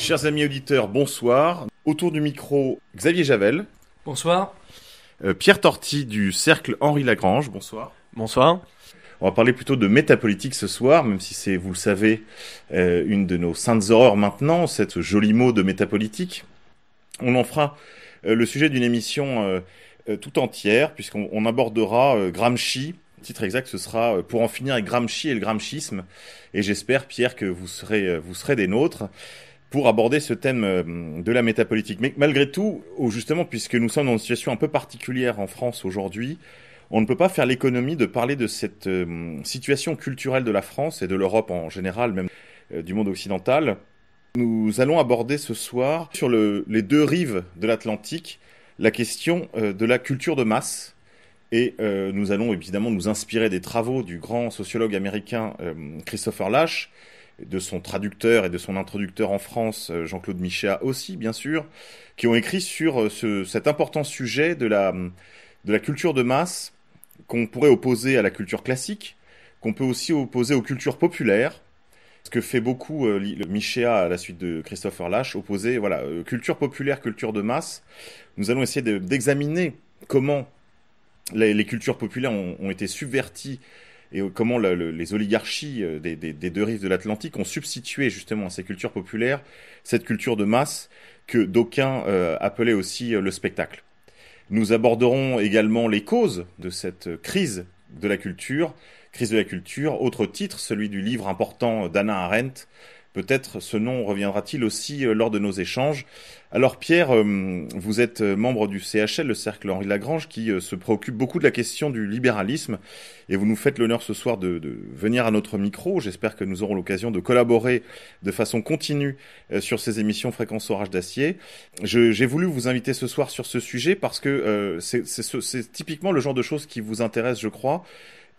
Chers amis auditeurs, bonsoir. Autour du micro, Xavier Javel. Bonsoir. Pierre Torty du Cercle Henri Lagrange. Bonsoir. Bonsoir. On va parler plutôt de métapolitique ce soir, même si c'est, vous le savez, une de nos saintes horreurs maintenant, cette joli mot de métapolitique. On en fera le sujet d'une émission tout entière, puisqu'on abordera Gramsci. Le titre exact, ce sera Pour en finir avec Gramsci et le gramscisme. Et j'espère, Pierre, que vous serez des nôtres pour aborder ce thème de la métapolitique. Mais malgré tout, justement, puisque nous sommes dans une situation un peu particulière en France aujourd'hui, on ne peut pas faire l'économie de parler de cette situation culturelle de la France et de l'Europe en général, même du monde occidental. Nous allons aborder ce soir, sur les deux rives de l'Atlantique, la question de la culture de masse. Et nous allons évidemment nous inspirer des travaux du grand sociologue américain Christopher Lasch, de son traducteur et de son introducteur en France, Jean-Claude Michéa aussi, bien sûr, qui ont écrit sur cet important sujet de la culture de masse qu'on pourrait opposer à la culture classique, qu'on peut aussi opposer aux cultures populaires, ce que fait beaucoup Michéa à la suite de Christopher Lasch, opposer culture populaire, culture de masse. Nous allons essayer d'examiner comment les cultures populaires ont été subverties et comment les oligarchies des deux rives de l'Atlantique ont substitué justement à ces cultures populaires cette culture de masse que d'aucuns appelaient aussi le spectacle. Nous aborderons également les causes de cette crise de la culture, autre titre, celui du livre important d'Hannah Arendt. Peut-être ce nom reviendra-t-il aussi lors de nos échanges. Alors Pierre, vous êtes membre du CHL, le Cercle Henri Lagrange, qui se préoccupe beaucoup de la question du libéralisme. Et vous nous faites l'honneur ce soir de venir à notre micro. J'espère que nous aurons l'occasion de collaborer de façon continue sur ces émissions Fréquence Orage d'Acier. J'ai voulu vous inviter ce soir sur ce sujet parce que c'est typiquement le genre de choses qui vous intéresse, je crois.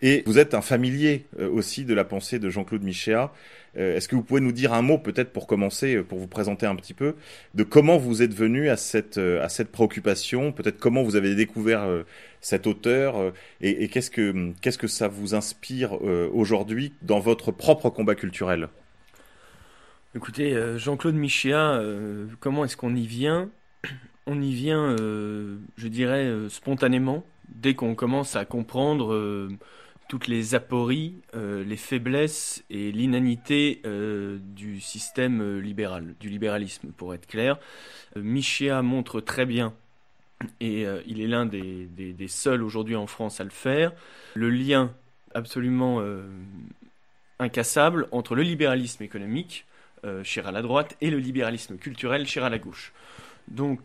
Et vous êtes un familier aussi de la pensée de Jean-Claude Michéa. Est-ce que vous pouvez nous dire un mot, peut-être pour commencer, pour vous présenter un petit peu, de comment vous êtes venu à cette préoccupation, peut-être comment vous avez découvert cet auteur, et qu'est-ce que ça vous inspire aujourd'hui dans votre propre combat culturel ? Écoutez, Jean-Claude Michéa, comment est-ce qu'on y vient ? On y vient, je dirais, spontanément, dès qu'on commence à comprendre toutes les apories, les faiblesses et l'inanité du système libéral, du libéralisme pour être clair. Michéa montre très bien, et il est l'un des seuls aujourd'hui en France à le faire, le lien absolument incassable entre le libéralisme économique, cher à la droite, et le libéralisme culturel, cher à la gauche. Donc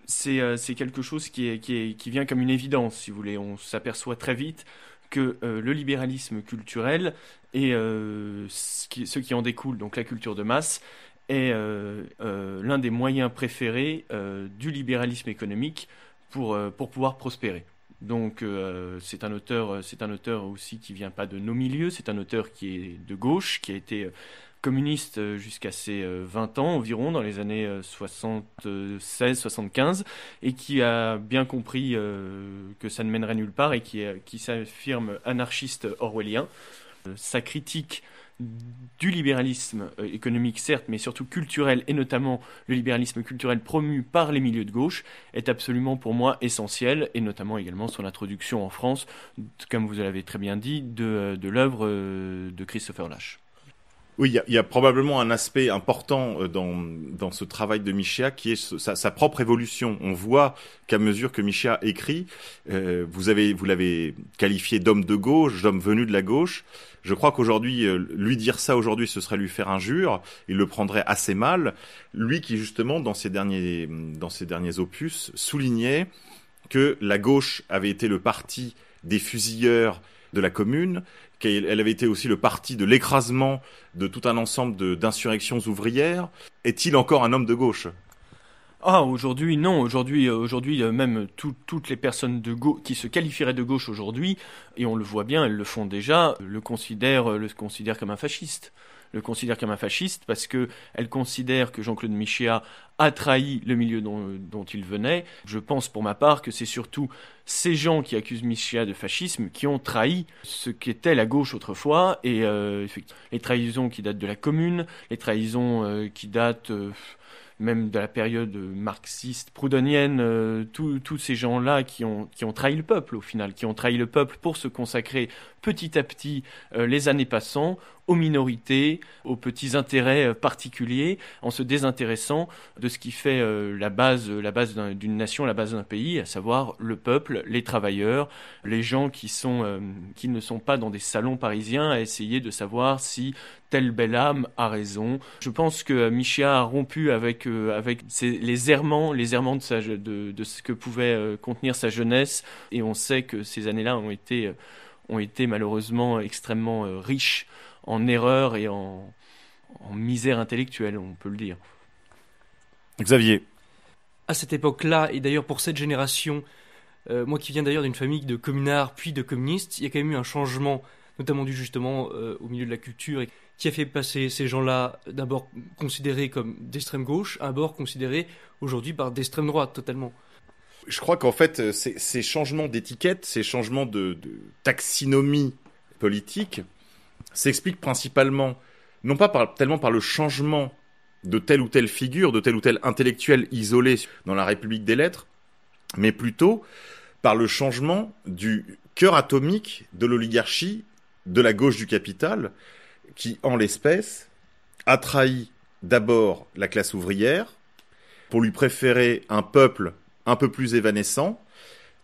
c'est quelque chose qui vient comme une évidence, si vous voulez. On s'aperçoit très vite que le libéralisme culturel et ce qui en découle, donc la culture de masse, est l'un des moyens préférés du libéralisme économique pour pouvoir prospérer. Donc c'est un auteur aussi qui vient pas de nos milieux, c'est un auteur qui est de gauche, qui a été communiste jusqu'à ses 20 ans environ, dans les années 76-75, et qui a bien compris que ça ne mènerait nulle part et qui s'affirme anarchiste orwellien. Sa critique du libéralisme économique, certes, mais surtout culturel, et notamment le libéralisme culturel promu par les milieux de gauche, est absolument pour moi essentielle, et notamment également son introduction en France, comme vous l'avez très bien dit, de l'œuvre de Christopher Lasch. Oui, il y a probablement un aspect important dans ce travail de Michéa qui est sa propre évolution. On voit qu'à mesure que Michéa écrit, vous l'avez qualifié d'homme de gauche, d'homme venu de la gauche. Je crois qu'aujourd'hui, lui dire ça aujourd'hui, ce serait lui faire injure. Il le prendrait assez mal. Lui qui justement, dans ses derniers opus, soulignait que la gauche avait été le parti des fusilleurs de la Commune, qu'elle avait été aussi le parti de l'écrasement de tout un ensemble d'insurrections ouvrières. Est-il encore un homme de gauche ? Ah, aujourd'hui, non. Aujourd'hui, même toutes les personnes de gauche qui se qualifieraient de gauche aujourd'hui, et on le voit bien, elles le font déjà, le considèrent comme un fasciste. le considère comme un fasciste parce qu'elle considère que Jean-Claude Michéa a trahi le milieu dont il venait. Je pense pour ma part que c'est surtout ces gens qui accusent Michéa de fascisme qui ont trahi ce qu'était la gauche autrefois, et les trahisons qui datent de la Commune, les trahisons qui datent même de la période marxiste, proudhonienne, tous ces gens-là qui ont trahi le peuple au final, qui ont trahi le peuple pour se consacrer petit à petit, les années passant, aux minorités, aux petits intérêts particuliers, en se désintéressant de ce qui fait la base d'une nation, la base d'un pays, à savoir le peuple, les travailleurs, les gens qui ne sont pas dans des salons parisiens à essayer de savoir si telle belle âme a raison. Je pense que Michéa a rompu avec les errements de ce que pouvait contenir sa jeunesse, et on sait que ces années-là ont été malheureusement extrêmement riches en erreurs et en misère intellectuelle, on peut le dire. Xavier. À cette époque-là, et d'ailleurs pour cette génération, moi qui viens d'ailleurs d'une famille de communards puis de communistes, il y a quand même eu un changement, notamment dû justement au milieu de la culture, qui a fait passer ces gens-là d'abord considérés comme d'extrême gauche, à bord considérés aujourd'hui par d'extrême droite totalement. Je crois qu'en fait, ces changements d'étiquette, ces changements de taxinomie politique, s'expliquent principalement, non pas tellement par le changement de telle ou telle figure, de tel ou tel intellectuel isolé dans la République des lettres, mais plutôt par le changement du cœur atomique de l'oligarchie, de la gauche du capital, qui, en l'espèce, a trahi d'abord la classe ouvrière pour lui préférer un peuple un peu plus évanescent,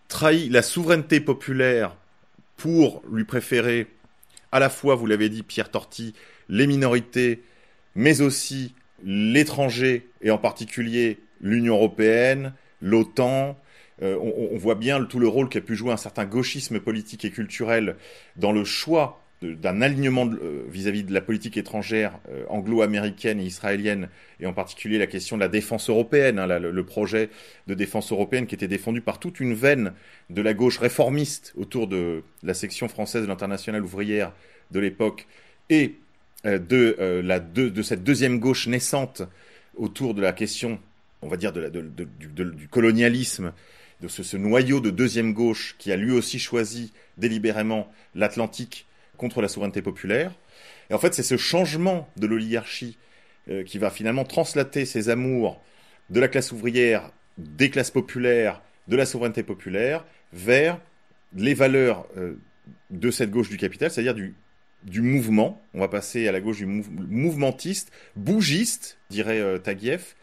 trahit la souveraineté populaire pour lui préférer à la fois, vous l'avez dit Pierre Torty, les minorités, mais aussi l'étranger, et en particulier l'Union européenne, l'OTAN. On voit bien tout le rôle qu'a pu jouer un certain gauchisme politique et culturel dans le choix d'un alignement vis-à-vis de la politique étrangère anglo-américaine et israélienne, et en particulier la question de la défense européenne, le projet de défense européenne qui était défendu par toute une veine de la gauche réformiste autour de la section française de l'Internationale ouvrière de l'époque, et de cette deuxième gauche naissante autour de la question, on va dire, du colonialisme, de ce noyau de deuxième gauche qui a lui aussi choisi délibérément l'Atlantique contre la souveraineté populaire. Et en fait, c'est ce changement de l'oligarchie qui va finalement translater ses amours de la classe ouvrière, des classes populaires, de la souveraineté populaire, vers les valeurs de cette gauche du capital, c'est-à-dire du mouvement. On va passer à la gauche du mouvementiste, bougiste, dirait Taguieff.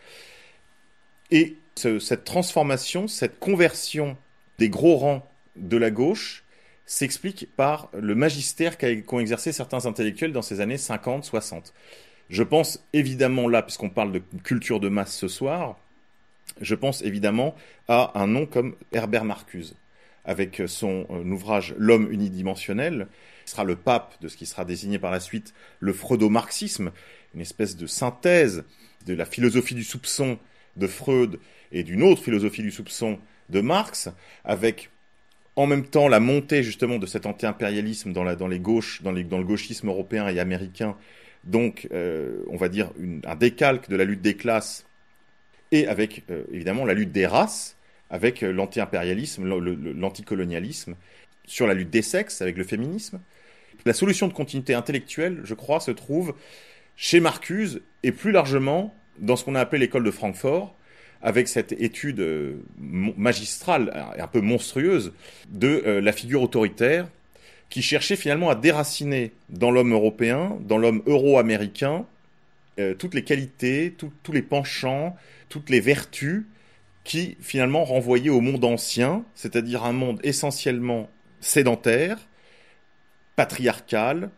Et cette transformation, cette conversion des gros rangs de la gauche s'explique par le magistère qu'ont exercé certains intellectuels dans ces années 50, 60. Je pense évidemment là, puisqu'on parle de culture de masse ce soir, je pense évidemment à un nom comme Herbert Marcuse, avec son ouvrage « L'homme unidimensionnel », qui sera le pape de ce qui sera désigné par la suite le freudo-marxisme, une espèce de synthèse de la philosophie du soupçon de Freud et d'une autre philosophie du soupçon de Marx, avec en même temps la montée justement de cet anti-impérialisme dans le gauchisme européen et américain, donc on va dire un décalque de la lutte des classes, et avec évidemment la lutte des races, avec l'anti-impérialisme, l'anticolonialisme, sur la lutte des sexes, avec le féminisme. La solution de continuité intellectuelle, je crois, se trouve chez Marcuse, et plus largement dans ce qu'on a appelé l'école de Francfort, avec cette étude magistrale, un peu monstrueuse, de la figure autoritaire, qui cherchait finalement à déraciner dans l'homme européen, dans l'homme euro-américain, toutes les qualités, tous les penchants, toutes les vertus qui finalement renvoyaient au monde ancien, c'est-à-dire un monde essentiellement sédentaire, patriarcal,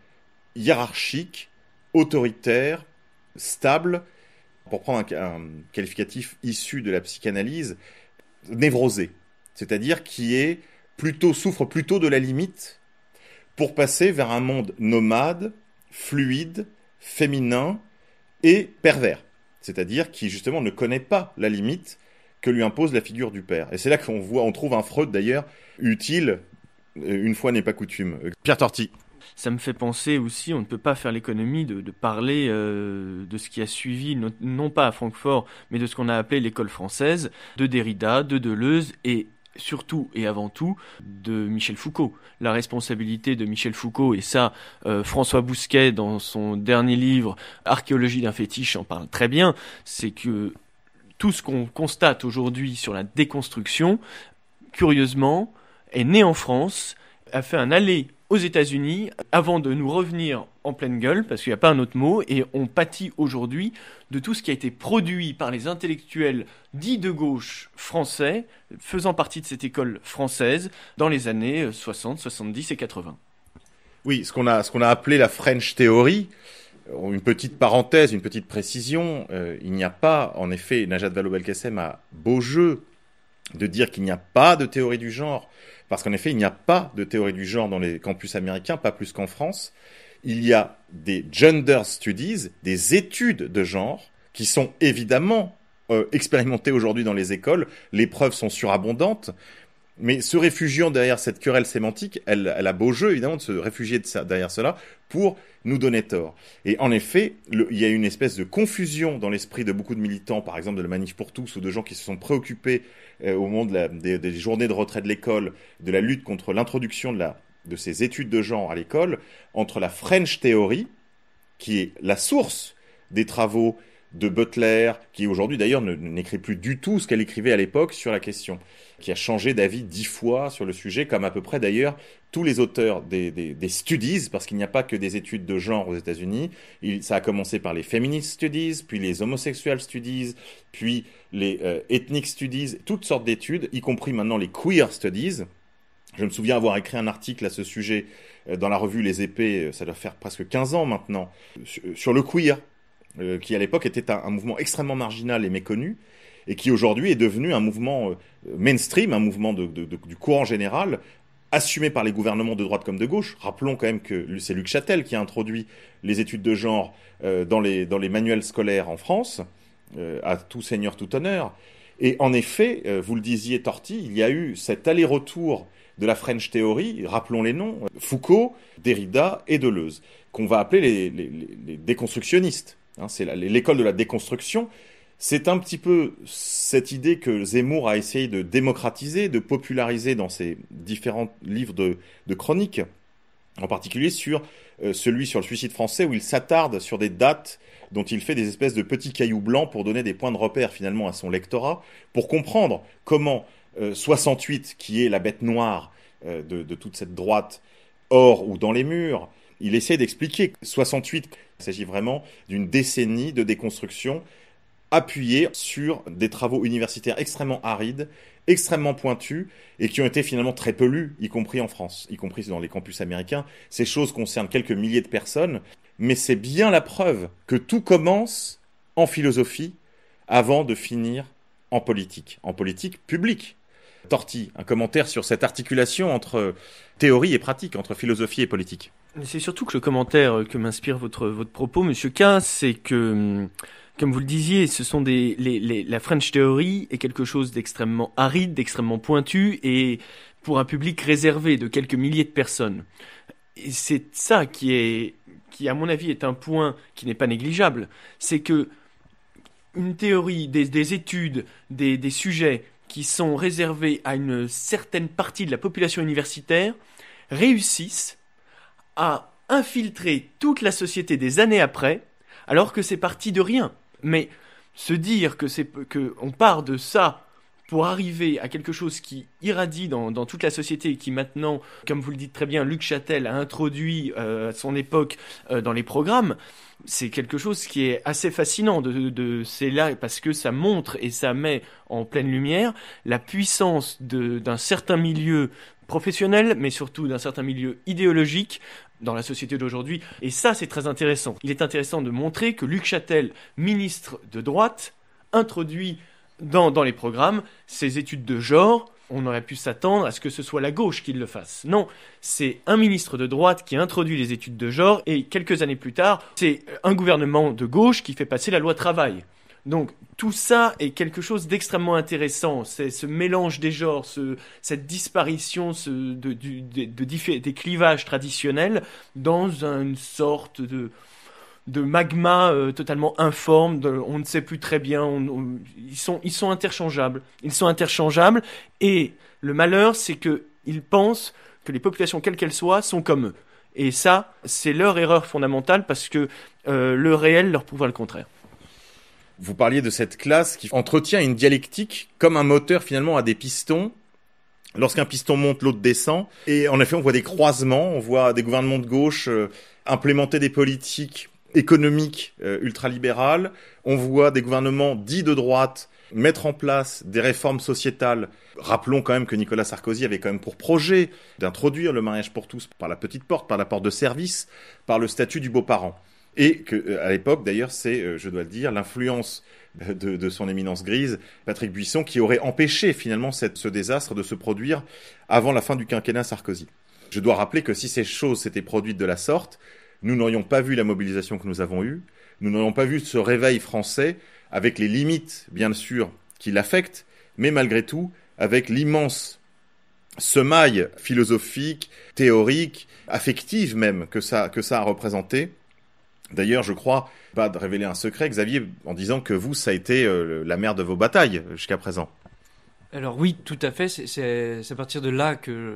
hiérarchique, autoritaire, stable, pour prendre un qualificatif issu de la psychanalyse, névrosé, c'est-à-dire qui souffre plutôt de la limite pour passer vers un monde nomade, fluide, féminin et pervers, c'est-à-dire qui justement ne connaît pas la limite que lui impose la figure du père. Et c'est là on trouve un Freud d'ailleurs utile, une fois n'est pas coutume. Pierre Torty. Ça me fait penser aussi, on ne peut pas faire l'économie de parler de ce qui a suivi, non pas à Francfort, mais de ce qu'on a appelé l'école française, de Derrida, de Deleuze et surtout et avant tout de Michel Foucault. La responsabilité de Michel Foucault, et ça, François Bousquet, dans son dernier livre « Archéologie d'un fétiche » en parle très bien, c'est que tout ce qu'on constate aujourd'hui sur la déconstruction, curieusement, est né en France, a fait un aller aux États-Unis avant de nous revenir en pleine gueule, parce qu'il n'y a pas un autre mot, et on pâtit aujourd'hui de tout ce qui a été produit par les intellectuels dits de gauche français, faisant partie de cette école française, dans les années 60, 70 et 80. Oui, ce qu'on a appelé la French Theory, une petite parenthèse, une petite précision, il n'y a pas, en effet, Najat Vallaud-Belkacem a beau jeu de dire qu'il n'y a pas de théorie du genre, parce qu'en effet, il n'y a pas de théorie du genre dans les campus américains, pas plus qu'en France. Il y a des gender studies, des études de genre, qui sont évidemment expérimentées aujourd'hui dans les écoles. Les preuves sont surabondantes. Mais se réfugiant derrière cette querelle sémantique, elle a beau jeu, évidemment, de se réfugier derrière cela pour nous donner tort. Et en effet, il y a une espèce de confusion dans l'esprit de beaucoup de militants, par exemple de la Manif pour tous, ou de gens qui se sont préoccupés au moment des journées de retrait de l'école, de la lutte contre l'introduction de ces études de genre à l'école, entre la French Theory, qui est la source des travaux de Butler, qui aujourd'hui d'ailleurs n'écrit plus du tout ce qu'elle écrivait à l'époque sur la question, qui a changé d'avis 10 fois sur le sujet, comme à peu près d'ailleurs tous les auteurs des studies, parce qu'il n'y a pas que des études de genre aux États-Unis. Ça a commencé par les feminist studies, puis les homosexual studies, puis les ethnic studies, toutes sortes d'études, y compris maintenant les queer studies. Je me souviens avoir écrit un article à ce sujet dans la revue Les Épées, ça doit faire presque 15 ans maintenant, sur le queer, qui à l'époque était un mouvement extrêmement marginal et méconnu, et qui aujourd'hui est devenu un mouvement mainstream, un mouvement du courant général, assumé par les gouvernements de droite comme de gauche. Rappelons quand même que c'est Luc Châtel qui a introduit les études de genre dans les manuels scolaires en France, à tout seigneur, tout honneur. Et en effet, vous le disiez, Torti, il y a eu cet aller-retour de la French Theory, rappelons les noms, Foucault, Derrida et Deleuze, qu'on va appeler les déconstructionnistes. C'est l'école de la déconstruction. C'est un petit peu cette idée que Zemmour a essayé de démocratiser, de populariser dans ses différents livres de chroniques, en particulier sur celui sur le suicide français, où il s'attarde sur des dates dont il fait des espèces de petits cailloux blancs pour donner des points de repère finalement à son lectorat, pour comprendre comment 68, qui est la bête noire de toute cette droite, hors ou dans les murs, il essaie d'expliquer 68, il s'agit vraiment d'une décennie de déconstruction appuyée sur des travaux universitaires extrêmement arides, extrêmement pointus, et qui ont été finalement très peu lus, y compris en France, y compris dans les campus américains. Ces choses concernent quelques milliers de personnes, mais c'est bien la preuve que tout commence en philosophie avant de finir en politique publique. Torti, un commentaire sur cette articulation entre théorie et pratique, entre philosophie et politique. C'est surtout que le commentaire que m'inspire votre propos, Monsieur K, c'est que, comme vous le disiez, ce sont la French Theory est quelque chose d'extrêmement aride, d'extrêmement pointu, et pour un public réservé de quelques milliers de personnes. Et c'est ça qui à mon avis, est un point qui n'est pas négligeable. C'est que une théorie, des études, des sujets qui sont réservés à une certaine partie de la population universitaire réussissent à infiltrer toute la société des années après, alors que c'est parti de rien. Mais se dire que on part de ça pour arriver à quelque chose qui irradie dans toute la société et qui maintenant, comme vous le dites très bien, Luc Châtel a introduit à son époque dans les programmes, c'est quelque chose qui est assez fascinant. C'est là parce que ça montre et ça met en pleine lumière la puissance d'un certain milieu professionnel, mais surtout d'un certain milieu idéologique dans la société d'aujourd'hui. Et ça, c'est très intéressant. Il est intéressant de montrer que Luc Châtel, ministre de droite, introduit dans les programmes ces études de genre. On aurait pu s'attendre à ce que ce soit la gauche qui le fasse. Non, c'est un ministre de droite qui introduit les études de genre et quelques années plus tard, c'est un gouvernement de gauche qui fait passer la loi travail. Donc tout ça est quelque chose d'extrêmement intéressant. C'est ce mélange des genres, cette disparition des clivages traditionnels dans une sorte de magma totalement informe. On ne sait plus très bien. Ils sont interchangeables. Ils sont interchangeables. Et le malheur, c'est qu'ils pensent que les populations, quelles qu'elles soient, sont comme eux. Et ça, c'est leur erreur fondamentale parce que le réel leur prouvera le contraire. Vous parliez de cette classe qui entretient une dialectique comme un moteur finalement à des pistons. Lorsqu'un piston monte, l'autre descend. Et en effet, on voit des croisements, on voit des gouvernements de gauche implémenter des politiques économiques ultralibérales. On voit des gouvernements dits de droite mettre en place des réformes sociétales. Rappelons quand même que Nicolas Sarkozy avait quand même pour projet d'introduire le mariage pour tous par la petite porte, par la porte de service, par le statut du beau-parent. Et que, à l'époque, d'ailleurs, c'est, je dois le dire, l'influence de son éminence grise, Patrick Buisson, qui aurait empêché finalement ce désastre de se produire avant la fin du quinquennat Sarkozy. Je dois rappeler que si ces choses s'étaient produites de la sorte, nous n'aurions pas vu la mobilisation que nous avons eue, nous n'aurions pas vu ce réveil français avec les limites, bien sûr, qui l'affectent, mais malgré tout, avec l'immense semaille philosophique, théorique, affective même que ça a représenté. D'ailleurs, je crois, pas de révéler un secret, Xavier, en disant que vous, ça a été la mère de vos batailles jusqu'à présent. Alors oui, tout à fait, c'est à partir de là que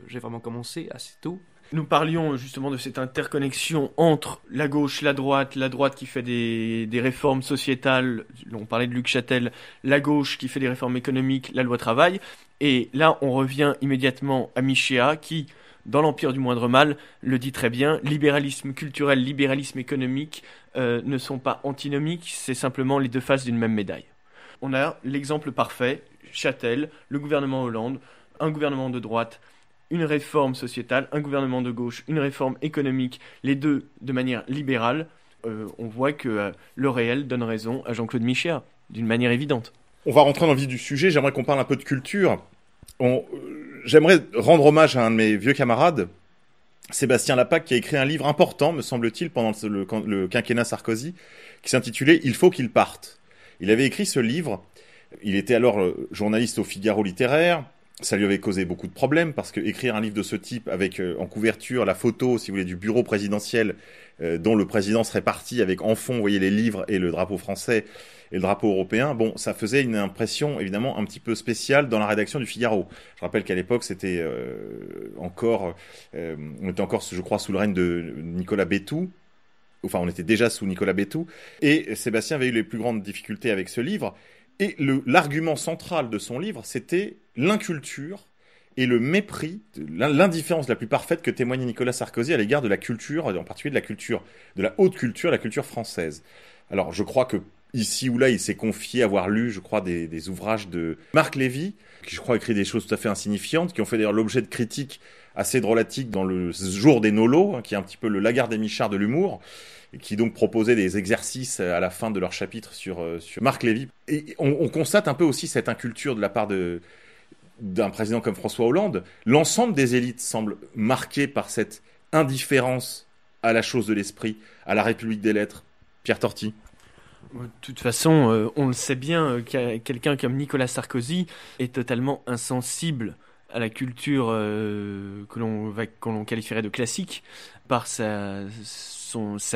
j'ai vraiment commencé, assez tôt. Nous parlions justement de cette interconnexion entre la gauche, la droite qui fait des réformes sociétales, on parlait de Luc Châtel, la gauche qui fait des réformes économiques, la loi travail, et là on revient immédiatement à Michéa qui, dans l'Empire du Moindre Mal, le dit très bien, libéralisme culturel, libéralisme économique ne sont pas antinomiques, c'est simplement les deux faces d'une même médaille. On a l'exemple parfait, Châtel, le gouvernement Hollande, un gouvernement de droite, une réforme sociétale, un gouvernement de gauche, une réforme économique, les deux de manière libérale, on voit que le réel donne raison à Jean-Claude Michéa, d'une manière évidente. On va rentrer dans le vif du sujet, j'aimerais qu'on parle un peu de culture. J'aimerais rendre hommage à un de mes vieux camarades, Sébastien Lapaque, qui a écrit un livre important, me semble-t-il, pendant le quinquennat Sarkozy, qui s'intitulait « Il faut qu'il parte ». Il avait écrit ce livre, il était alors journaliste au Figaro littéraire. Ça lui avait causé beaucoup de problèmes parce que écrire un livre de ce type avec en couverture la photo, si vous voulez, du bureau présidentiel dont le président serait parti avec en fond, vous voyez, les livres et le drapeau français et le drapeau européen, bon, ça faisait une impression évidemment un petit peu spéciale dans la rédaction du Figaro. Je rappelle qu'à l'époque, c'était on était encore, je crois, sous le règne de Nicolas Béthou. Enfin, on était déjà sous Nicolas Béthou. Et Sébastien avait eu les plus grandes difficultés avec ce livre. Et l'argument central de son livre, c'était l'inculture et le mépris, l'indifférence la plus parfaite que témoignait Nicolas Sarkozy à l'égard de la culture, en particulier de la culture, de la haute culture, la culture française. Alors, je crois que ici ou là, il s'est confié à avoir lu, je crois, des ouvrages de Marc Lévy, qui, je crois, écrit des choses tout à fait insignifiantes, qui ont fait d'ailleurs l'objet de critiques assez drôlatiques dans le Jour des Nolos, qui est un petit peu le Lagarde et Michard de l'humour, et qui donc proposait des exercices à la fin de leur chapitre sur Marc Lévy. Et on constate un peu aussi cette inculture de la part d'un président comme François Hollande. L'ensemble des élites semble marqué par cette indifférence à la chose de l'esprit, à la République des lettres. Pierre Torty. De toute façon, on le sait bien, quelqu'un comme Nicolas Sarkozy est totalement insensible à la culture que l'on qualifierait de classique par sa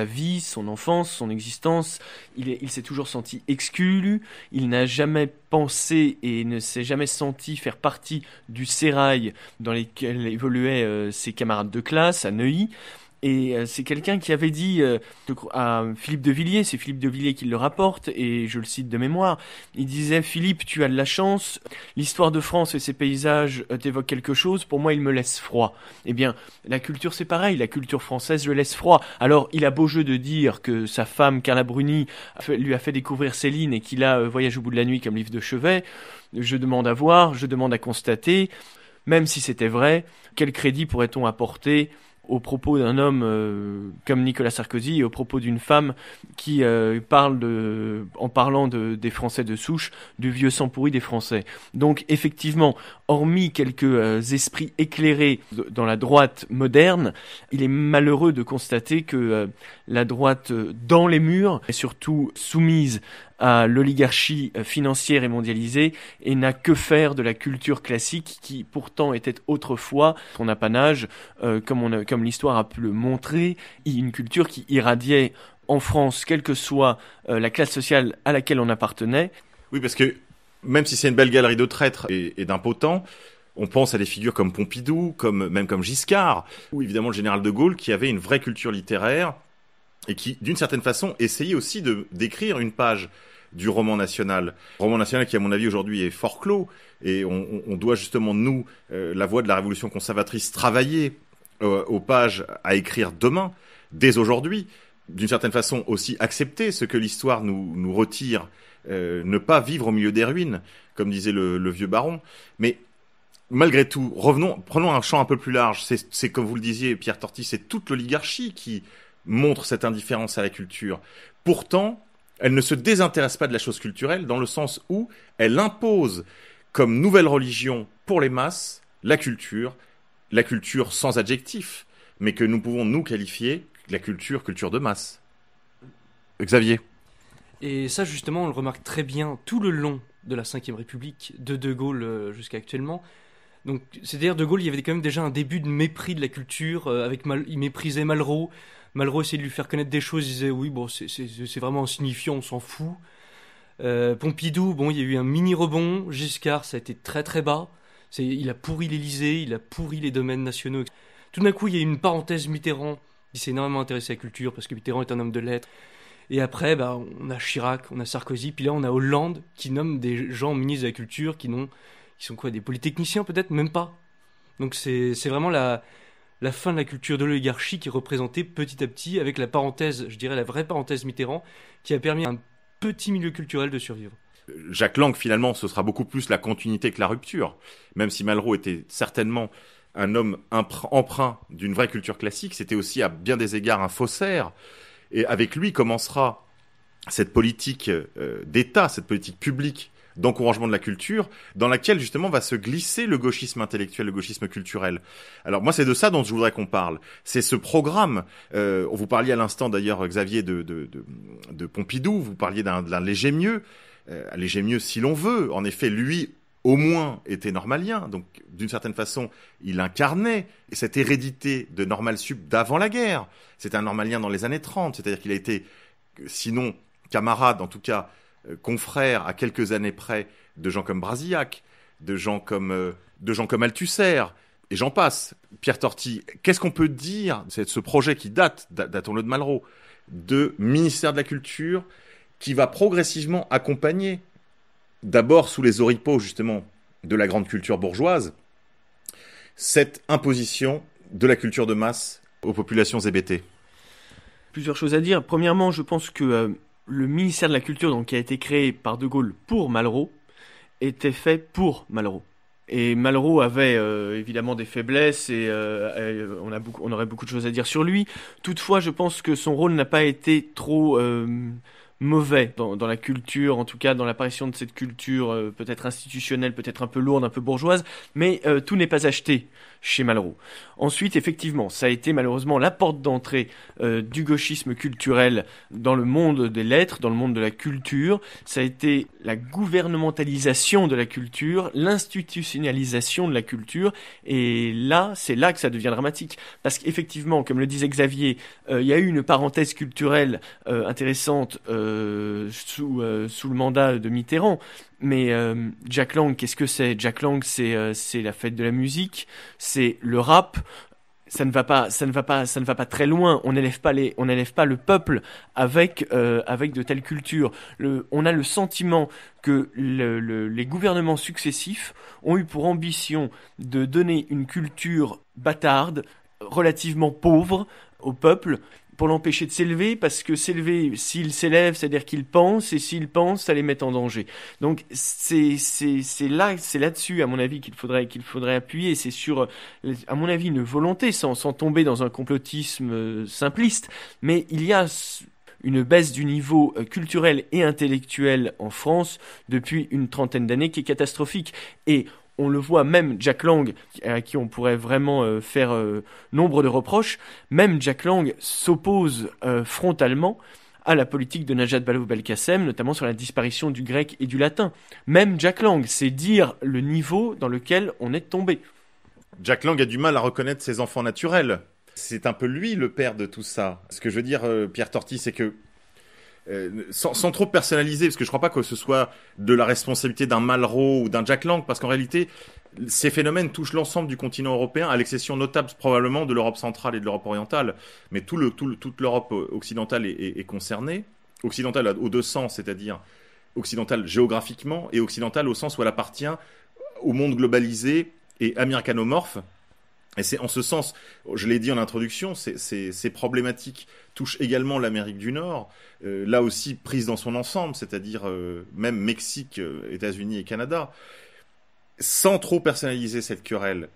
vie, son enfance, son existence. Il s'est toujours senti exclu, il n'a jamais pensé et ne s'est jamais senti faire partie du sérail dans lequel évoluaient ses camarades de classe à Neuilly. Et c'est quelqu'un qui avait dit à Philippe de Villiers, c'est Philippe de Villiers qui le rapporte, et je le cite de mémoire, il disait « Philippe, tu as de la chance, l'histoire de France et ses paysages t'évoquent quelque chose, pour moi il me laisse froid. » Eh bien, la culture c'est pareil, la culture française le laisse froid. Alors, il a beau jeu de dire que sa femme, Carla Bruni, lui a fait découvrir Céline et qu'il a Voyage au bout de la nuit comme livre de chevet. Je demande à voir, je demande à constater, même si c'était vrai, quel crédit pourrait-on apporter au propos d'un homme comme Nicolas Sarkozy et au propos d'une femme qui parle en parlant des Français de souche, du vieux sang pourri des Français. Donc effectivement, hormis quelques esprits éclairés dans la droite moderne, il est malheureux de constater que la droite dans les murs est surtout soumise à l'oligarchie financière et mondialisée et n'a que faire de la culture classique qui pourtant était autrefois son apanage, comme l'histoire a pu le montrer, une culture qui irradiait en France, quelle que soit la classe sociale à laquelle on appartenait. Oui, parce que même si c'est une belle galerie de traîtres et d'impotents, on pense à des figures comme Pompidou, même comme Giscard, ou évidemment le général de Gaulle, qui avait une vraie culture littéraire et qui, d'une certaine façon, essayait aussi d'écrire une page du roman national. Roman national qui, à mon avis, aujourd'hui est fort clos, et on doit justement, nous, la voix de la révolution conservatrice, travailler aux pages à écrire demain, dès aujourd'hui, d'une certaine façon aussi accepter ce que l'histoire nous retire, ne pas vivre au milieu des ruines, comme disait le vieux baron. Mais malgré tout, prenons un champ un peu plus large. C'est comme vous le disiez, Pierre Torti, c'est toute l'oligarchie qui montre cette indifférence à la culture. Pourtant, elle ne se désintéresse pas de la chose culturelle dans le sens où elle impose comme nouvelle religion pour les masses la culture sans adjectif, mais que nous pouvons nous qualifier la culture de masse. Xavier. Et ça, justement, on le remarque très bien tout le long de la Ve République, de Gaulle jusqu'à actuellement. Donc, c'est-à-dire, De Gaulle, il y avait quand même déjà un début de mépris de la culture. Il méprisait Malraux. Malraux essayait de lui faire connaître des choses. Il disait, oui, bon, c'est vraiment insignifiant, on s'en fout. Pompidou, bon, il y a eu un mini-rebond. Giscard, ça a été très très bas. Il a pourri l'Élysée, il a pourri les domaines nationaux. Tout d'un coup, il y a eu une parenthèse Mitterrand. Il s'est énormément intéressé à la culture parce que Mitterrand est un homme de lettres. Et après, on a Chirac, on a Sarkozy, puis là on a Hollande qui nomme des gens ministres de la culture qui sont quoi, des polytechniciens peut-être, même pas. Donc c'est vraiment la fin de la culture de l'oligarchie qui est représentée petit à petit avec la parenthèse, je dirais la vraie parenthèse Mitterrand, qui a permis à un petit milieu culturel de survivre. Jacques Lang, finalement, ce sera beaucoup plus la continuité que la rupture, même si Malraux était certainement un homme empreint d'une vraie culture classique, c'était aussi à bien des égards un faussaire. Et avec lui commencera cette politique d'État, cette politique publique d'encouragement de la culture, dans laquelle justement va se glisser le gauchisme intellectuel, le gauchisme culturel. Alors moi, c'est de ça dont je voudrais qu'on parle. C'est ce programme. Vous parliez à l'instant d'ailleurs, Xavier, de Pompidou. Vous parliez d'un léger mieux. Un léger mieux si l'on veut. En effet, lui, au moins, était normalien. Donc, d'une certaine façon, il incarnait cette hérédité de Normal Sup d'avant la guerre. C'était un normalien dans les années 30. C'est-à-dire qu'il a été, sinon camarade, en tout cas confrère à quelques années près de gens comme Brasillac, de gens comme Althusser, et j'en passe. Pierre Torti, qu'est-ce qu'on peut dire de ce projet qui datons-le de Malraux, de ministère de la Culture, qui va progressivement accompagner, d'abord sous les oripeaux justement de la grande culture bourgeoise, cette imposition de la culture de masse aux populations hébétées? Plusieurs choses à dire. Premièrement, je pense que le ministère de la Culture, donc, qui a été créé par De Gaulle pour Malraux, était fait pour Malraux. Et Malraux avait évidemment des faiblesses et on aurait beaucoup de choses à dire sur lui. Toutefois, je pense que son rôle n'a pas été trop mauvais dans la culture, en tout cas dans l'apparition de cette culture peut-être institutionnelle, peut-être un peu lourde, un peu bourgeoise, mais tout n'est pas acheté chez Malraux. Ensuite, effectivement, ça a été malheureusement la porte d'entrée du gauchisme culturel dans le monde des lettres, dans le monde de la culture. Ça a été la gouvernementalisation de la culture, l'institutionnalisation de la culture, et là, c'est là que ça devient dramatique. Parce qu'effectivement, comme le disait Xavier, il y a eu une parenthèse culturelle intéressante sous le mandat de Mitterrand. Mais Jack Lang, qu'est-ce que c'est? Jack Lang, c'est la fête de la musique, c'est le rap. Ça ne va pas très loin. On n'élève pas le peuple avec de telles cultures. On a le sentiment que les gouvernements successifs ont eu pour ambition de donner une culture bâtarde, relativement pauvre au peuple, pour l'empêcher de s'élever, parce que s'il s'élève, c'est-à-dire qu'il pense, et s'il pense, ça les met en danger. Donc c'est là-dessus, à mon avis, qu'il faudrait appuyer. C'est sur, à mon avis, une volonté, sans tomber dans un complotisme simpliste, mais il y a une baisse du niveau culturel et intellectuel en France depuis une trentaine d'années qui est catastrophique. Et on le voit, même Jack Lang, à qui on pourrait vraiment faire nombre de reproches, même Jack Lang s'oppose frontalement à la politique de Najat Vallaud-Belkacem, notamment sur la disparition du grec et du latin. Même Jack Lang, c'est dire le niveau dans lequel on est tombé. Jack Lang a du mal à reconnaître ses enfants naturels. C'est un peu lui le père de tout ça. Ce que je veux dire, Pierre Torti, c'est que sans trop personnaliser, parce que je crois pas que ce soit de la responsabilité d'un Malraux ou d'un Jack Lang, parce qu'en réalité, ces phénomènes touchent l'ensemble du continent européen, à l'exception notable probablement de l'Europe centrale et de l'Europe orientale. Mais toute l'Europe occidentale est concernée. Occidentale aux deux sens, c'est-à-dire occidentale géographiquement et occidentale au sens où elle appartient au monde globalisé et américanomorphe. Et c'est en ce sens, je l'ai dit en introduction, ces problématiques touchent également l'Amérique du Nord, là aussi prise dans son ensemble, c'est-à-dire même Mexique, États-Unis et Canada. Sans trop personnaliser cette querelle,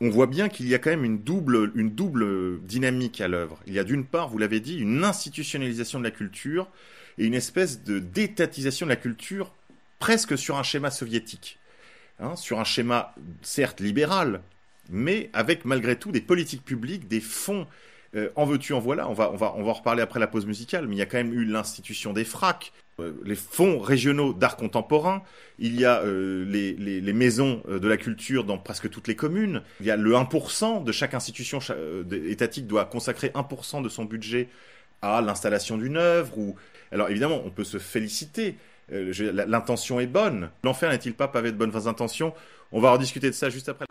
on voit bien qu'il y a quand même une double dynamique à l'œuvre. Il y a d'une part, vous l'avez dit, une institutionnalisation de la culture et une espèce de d'étatisation de la culture presque sur un schéma soviétique, sur un schéma certes libéral, mais avec malgré tout des politiques publiques, des fonds, en veux-tu, en voilà. On va en reparler après la pause musicale, mais il y a quand même eu l'institution des FRAC, les fonds régionaux d'art contemporain, il y a les maisons de la culture dans presque toutes les communes, il y a le 1% de chaque institution étatique doit consacrer 1% de son budget à l'installation d'une œuvre. Alors évidemment, on peut se féliciter, l'intention est bonne. L'enfer n'est-il pas pavé de bonnes intentions? On va rediscuter de ça juste après.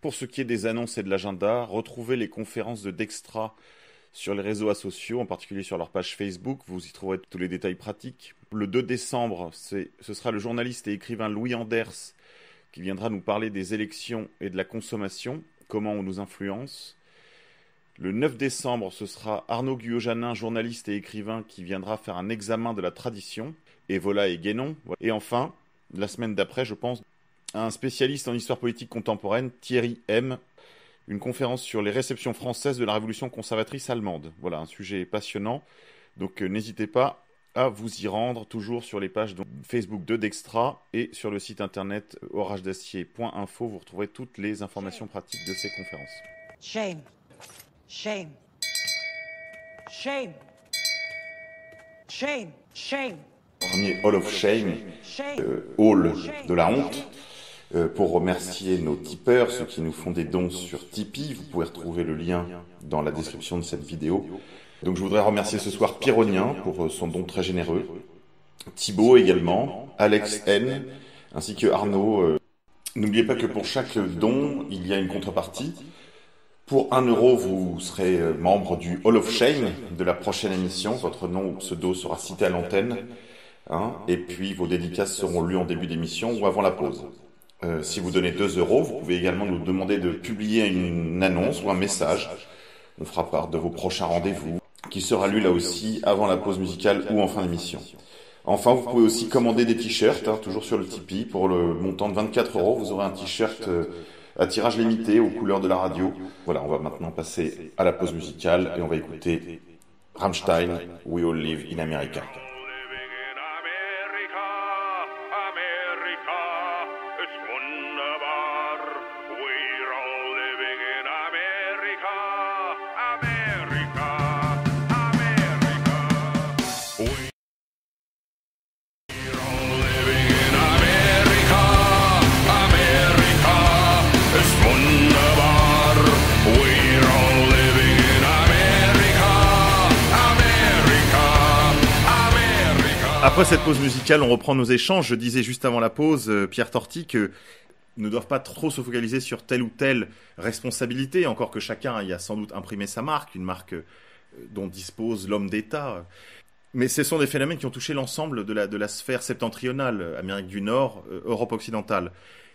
Pour ce qui est des annonces et de l'agenda, retrouvez les conférences de Dextra sur les réseaux sociaux, en particulier sur leur page Facebook. Vous y trouverez tous les détails pratiques. Le 2 décembre, ce sera le journaliste et écrivain Louis Anders qui viendra nous parler des élections et de la consommation, comment on nous influence. Le 9 décembre, ce sera Arnaud Guyot-Janin, journaliste et écrivain, qui viendra faire un examen de la tradition, Evola et Guénon. Et enfin, la semaine d'après, je pense, un spécialiste en histoire politique contemporaine, Thierry M., une conférence sur les réceptions françaises de la révolution conservatrice allemande. Voilà, un sujet passionnant. Donc n'hésitez pas à vous y rendre, toujours sur les pages Facebook de Dextra et sur le site internet oragedacier.info. Vous retrouverez toutes les informations pratiques de ces conférences. Shame. Shame. Shame. Shame. Shame. Premier Hall of Shame, Hall de la honte. Pour remercier nos tipeurs, ceux qui nous font des dons sur Tipeee. Vous pouvez retrouver le lien dans la description de cette vidéo. Donc je voudrais remercier ce soir Pyronien pour son don très généreux, Thibaut également, Alex N, ainsi que Arnaud. N'oubliez pas que pour chaque don, il y a une contrepartie. Pour 1 euro, vous serez membre du Hall of Shame de la prochaine émission. Votre nom ou pseudo sera cité à l'antenne. Et puis vos dédicaces seront lues en début d'émission ou avant la pause. Si vous donnez 2 euros, vous pouvez également nous demander de publier une annonce ou un message. On fera part de vos prochains rendez-vous, qui sera lu là aussi avant la pause musicale ou en fin d'émission. Enfin, vous pouvez aussi commander des t-shirts, toujours sur le Tipeee. Pour le montant de 24 euros, vous aurez un t-shirt à tirage limité aux couleurs de la radio. Voilà, on va maintenant passer à la pause musicale et on va écouter Rammstein, We All Live in America. Après cette pause musicale, on reprend nos échanges. Je disais juste avant la pause, Pierre Torti, que ne doivent pas trop se focaliser sur telle ou telle responsabilité, encore que chacun y a sans doute imprimé sa marque, une marque dont dispose l'homme d'État. Mais ce sont des phénomènes qui ont touché l'ensemble de la sphère septentrionale, Amérique du Nord, Europe occidentale.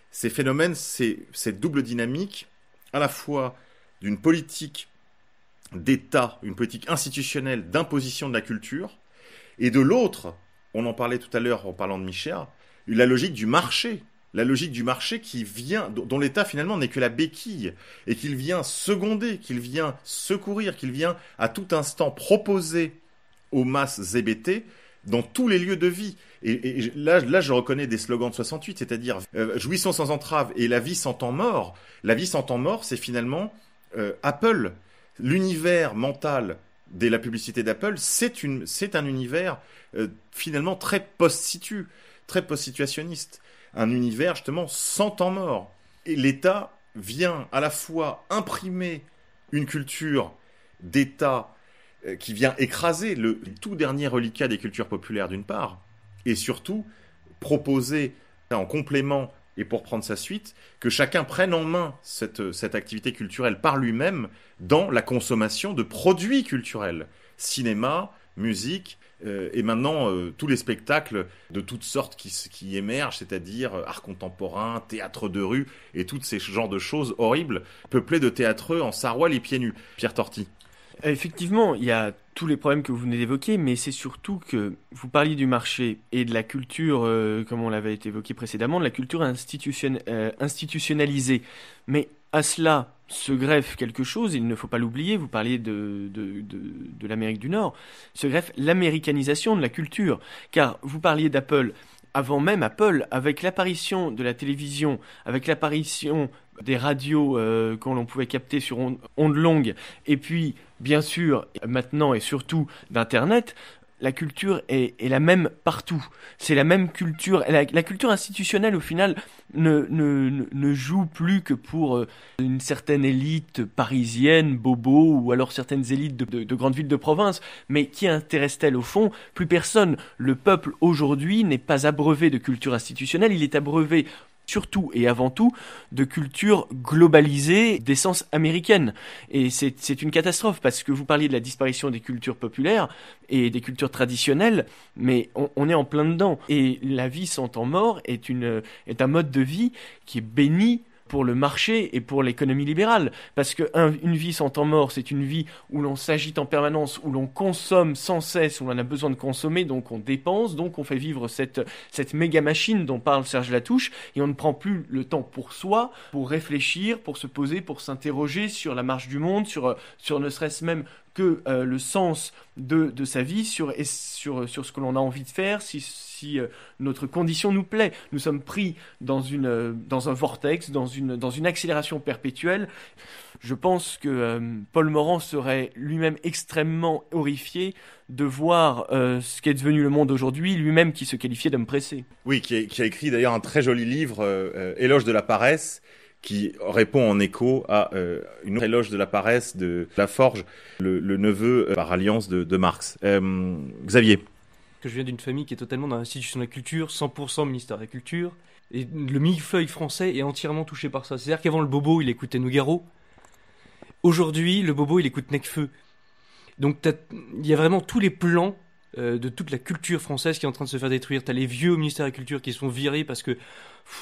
Ces phénomènes, c'est cette double dynamique, à la fois d'une politique d'État, une politique institutionnelle d'imposition de la culture, et de l'autre, on en parlait tout à l'heure en parlant de Michéa, la logique du marché. La logique du marché qui vient, dont l'État finalement n'est que la béquille, et qu'il vient seconder, qu'il vient secourir, qu'il vient à tout instant proposer aux masses hébétées dans tous les lieux de vie. Et là, je reconnais des slogans de 68, c'est-à-dire jouissons sans entrave et la vie sans temps mort. La vie sans temps mort, c'est finalement Apple, l'univers mental de la publicité d'Apple, c'est un univers finalement très post-situationniste. Un univers justement sans temps mort. Et l'État vient à la fois imprimer une culture d'État qui vient écraser le tout dernier reliquat des cultures populaires d'une part, et surtout proposer en complément et pour prendre sa suite, que chacun prenne en main cette activité culturelle par lui-même dans la consommation de produits culturels. Cinéma, musique, et maintenant tous les spectacles de toutes sortes qui émergent, c'est-à-dire art contemporain, théâtre de rue, et tous ces genres de choses horribles, peuplés de théâtreux en sarrois les pieds nus. Pierre Torty. Effectivement, il y a tous les problèmes que vous venez d'évoquer, mais c'est surtout que vous parliez du marché et de la culture, comme on l'avait évoqué précédemment, de la culture institutionnalisée. Mais à cela se greffe quelque chose, il ne faut pas l'oublier, vous parliez de l'Amérique du Nord, se greffe l'américanisation de la culture. Car vous parliez d'Apple. Avant même Apple, avec l'apparition de la télévision, avec l'apparition des radios qu'on l'on pouvait capter sur ondes longues, et puis, bien sûr, maintenant et surtout d'Internet, la culture est la même partout. C'est la même culture. La culture institutionnelle, au final, ne joue plus que pour une certaine élite parisienne, bobo, ou alors certaines élites de grandes villes de province. Mais qui intéresse-t-elle au fond? Plus personne. Le peuple, aujourd'hui, n'est pas abreuvé de culture institutionnelle. Il est abreuvé surtout et avant tout de culture globalisée d'essence américaine. Et c'est une catastrophe parce que vous parliez de la disparition des cultures populaires et des cultures traditionnelles, mais on est en plein dedans. Et la vie sans temps mort est un mode de vie qui est béni pour le marché et pour l'économie libérale. Parce qu'une vie sans temps mort, c'est une vie où l'on s'agite en permanence, où l'on consomme sans cesse, où l'on a besoin de consommer, donc on dépense, donc on fait vivre cette méga machine dont parle Serge Latouche, et on ne prend plus le temps pour soi, pour réfléchir, pour se poser, pour s'interroger sur la marche du monde, sur ne serait-ce même que le sens de sa vie, sur ce que l'on a envie de faire, si notre condition nous plaît. Nous sommes pris dans un vortex, dans une accélération perpétuelle. Je pense que Paul Morand serait lui-même extrêmement horrifié de voir ce qu'est devenu le monde aujourd'hui, lui-même qui se qualifiait d'homme pressé. Oui, qui a écrit d'ailleurs un très joli livre, Éloge de la paresse, qui répond en écho à une autre éloge de la paresse de Laforge, le neveu par alliance de Marx. Xavier. Que je viens d'une famille qui est totalement dans l'institution de la culture, 100% ministère de la culture, et le millefeuille français est entièrement touché par ça. C'est-à-dire qu'avant le bobo, il écoutait Nougaro. Aujourd'hui, le bobo, il écoute Necfeu. Donc il y a vraiment tous les plans de toute la culture française qui est en train de se faire détruire. T'as les vieux au ministère de la Culture qui sont virés parce que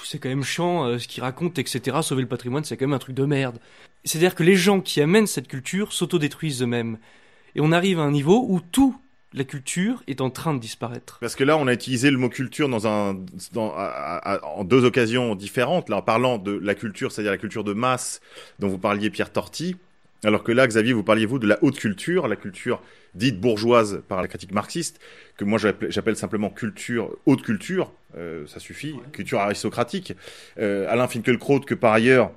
c'est quand même chiant ce qu'ils racontent, etc. Sauver le patrimoine, c'est quand même un truc de merde. C'est-à-dire que les gens qui amènent cette culture s'autodétruisent eux-mêmes. Et on arrive à un niveau où toute la culture est en train de disparaître. Parce que là, on a utilisé le mot culture en deux occasions différentes. Là, en parlant de la culture, c'est-à-dire la culture de masse dont vous parliez, Pierre Torty, alors que là, Xavier, vous parliez, vous, de la haute culture, la culture dite bourgeoise par la critique marxiste, que moi j'appelle simplement haute culture, ça suffit, culture aristocratique. Alain Finkielkraut, que par ailleurs,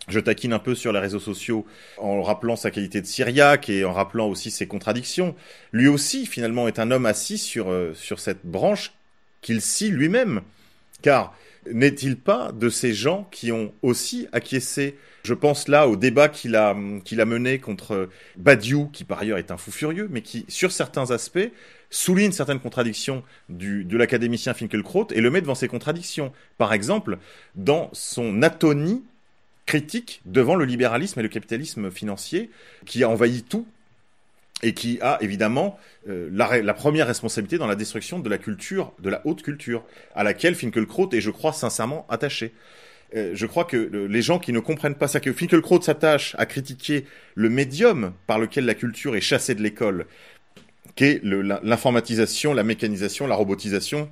je taquine un peu sur les réseaux sociaux en rappelant sa qualité de syriaque et en rappelant aussi ses contradictions. Lui aussi, finalement, est un homme assis sur cette branche qu'il scie lui-même. Car n'est-il pas de ces gens qui ont aussi acquiescé? Je pense là au débat qu'il a mené contre Badiou, qui par ailleurs est un fou furieux, mais qui, sur certains aspects, souligne certaines contradictions de l'académicien Finkielkraut et le met devant ces contradictions. Par exemple, dans son atonie critique devant le libéralisme et le capitalisme financier qui a envahi tout et qui a évidemment la première responsabilité dans la destruction de la culture, de la haute culture, à laquelle Finkielkraut est, je crois, sincèrement attaché. Je crois que les gens qui ne comprennent pas ça, que Finkielkraut s'attache à critiquer le médium par lequel la culture est chassée de l'école, qu'est l'informatisation, la mécanisation, la robotisation,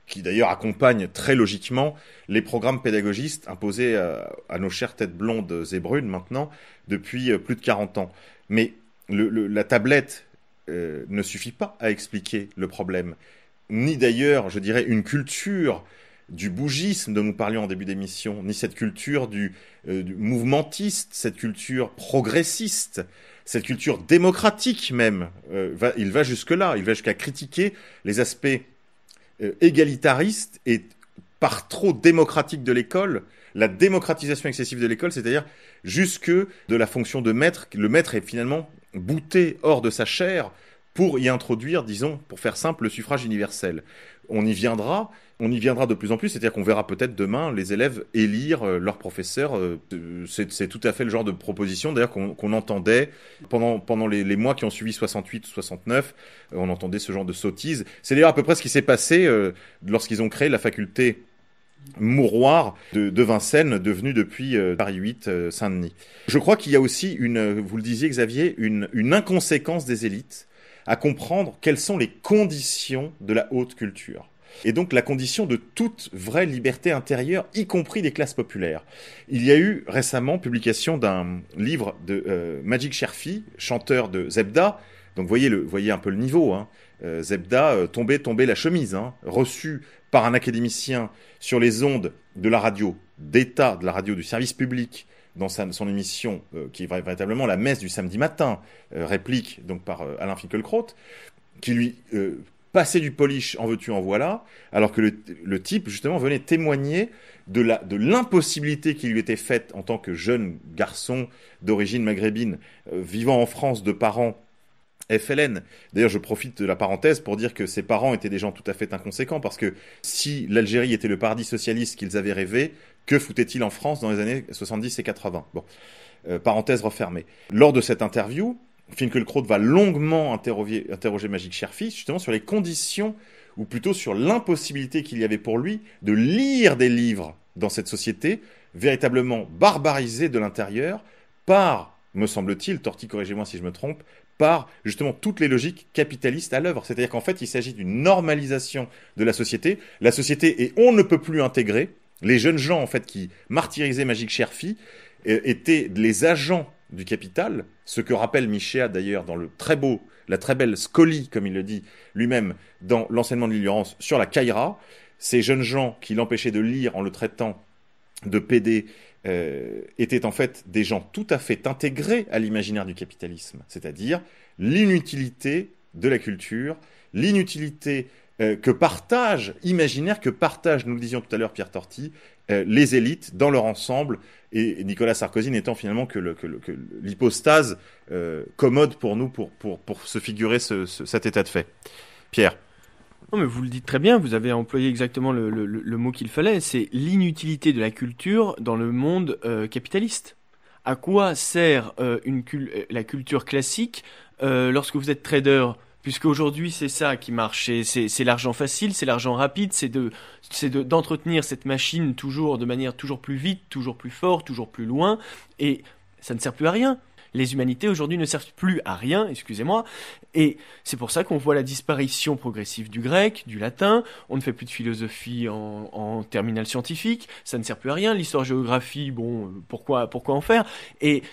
qui d'ailleurs accompagne très logiquement les programmes pédagogistes imposés à nos chères têtes blondes et brunes maintenant depuis plus de 40 ans. Mais la tablette ne suffit pas à expliquer le problème, ni d'ailleurs, je dirais, une culture du bougisme dont nous parlions en début d'émission, ni cette culture du mouvementiste, cette culture progressiste, cette culture démocratique même, il va jusque-là, il va jusqu'à critiquer les aspects égalitaristes et par trop démocratiques de l'école, la démocratisation excessive de l'école, c'est-à-dire jusque de la fonction de maître. Le maître est finalement bouté hors de sa chair pour y introduire, disons, pour faire simple, le suffrage universel. On y viendra de plus en plus, c'est-à-dire qu'on verra peut-être demain les élèves élire leurs professeurs. C'est tout à fait le genre de proposition, d'ailleurs, qu'on entendait pendant les mois qui ont suivi 68 ou 69, on entendait ce genre de sottise. C'est d'ailleurs à peu près ce qui s'est passé lorsqu'ils ont créé la faculté Mouroir de Vincennes, devenue depuis Paris 8, Saint-Denis. Je crois qu'il y a aussi vous le disiez Xavier, une inconséquence des élites à comprendre quelles sont les conditions de la haute culture. Et donc la condition de toute vraie liberté intérieure, y compris des classes populaires. Il y a eu récemment publication d'un livre de Majid Cherfi, chanteur de Zebda. Donc voyez un peu le niveau, hein. Zebda, tomber la chemise, hein, reçu par un académicien sur les ondes de la radio d'État, de la radio du service public, dans son émission qui est véritablement la messe du samedi matin, réplique donc par Alain Finkielkraut, qui lui passait du polish, en veux-tu, en voilà, alors que le type justement venait témoigner de l'impossibilité qui lui était faite en tant que jeune garçon d'origine maghrébine, vivant en France de parents FLN. D'ailleurs, je profite de la parenthèse pour dire que ses parents étaient des gens tout à fait inconséquents, parce que si l'Algérie était le paradis socialiste qu'ils avaient rêvé, que foutait-il en France dans les années 70 et 80 ? Bon, parenthèse refermée. Lors de cette interview, Finkielkraut va longuement interroger Majid Cherfi, justement sur les conditions, ou plutôt sur l'impossibilité qu'il y avait pour lui de lire des livres dans cette société, véritablement barbarisée de l'intérieur, par, me semble-t-il, Torti, corrigez-moi si je me trompe, par justement toutes les logiques capitalistes à l'œuvre. C'est-à-dire qu'en fait, il s'agit d'une normalisation de la société. La société est on ne peut plus intégrée. Les jeunes gens, en fait, qui martyrisaient Majid Cherfi étaient les agents du capital, ce que rappelle Michéa d'ailleurs dans la très belle Scoli, comme il le dit lui-même, dans l'enseignement de l'ignorance sur la Caïra. Ces jeunes gens qui l'empêchaient de lire en le traitant de PD étaient en fait des gens tout à fait intégrés à l'imaginaire du capitalisme, c'est-à-dire l'inutilité de la culture, l'inutilité imaginaire que partagent, nous le disions tout à l'heure Pierre Torti, les élites dans leur ensemble, et Nicolas Sarkozy n'étant finalement que l'hypostase commode pour nous pour se figurer cet état de fait. Pierre. Non, mais vous le dites très bien, vous avez employé exactement le mot qu'il fallait, c'est l'inutilité de la culture dans le monde capitaliste. À quoi sert la culture classique lorsque vous êtes trader ? Puisque aujourd'hui c'est ça qui marche, c'est l'argent facile, c'est l'argent rapide, c'est d'entretenir cette machine toujours de manière toujours plus vite, toujours plus fort, toujours plus loin, et ça ne sert plus à rien. Les humanités aujourd'hui ne servent plus à rien, excusez-moi, et c'est pour ça qu'on voit la disparition progressive du grec, du latin, on ne fait plus de philosophie en terminale scientifique, ça ne sert plus à rien, l'histoire-géographie, bon, pourquoi en faire ? Et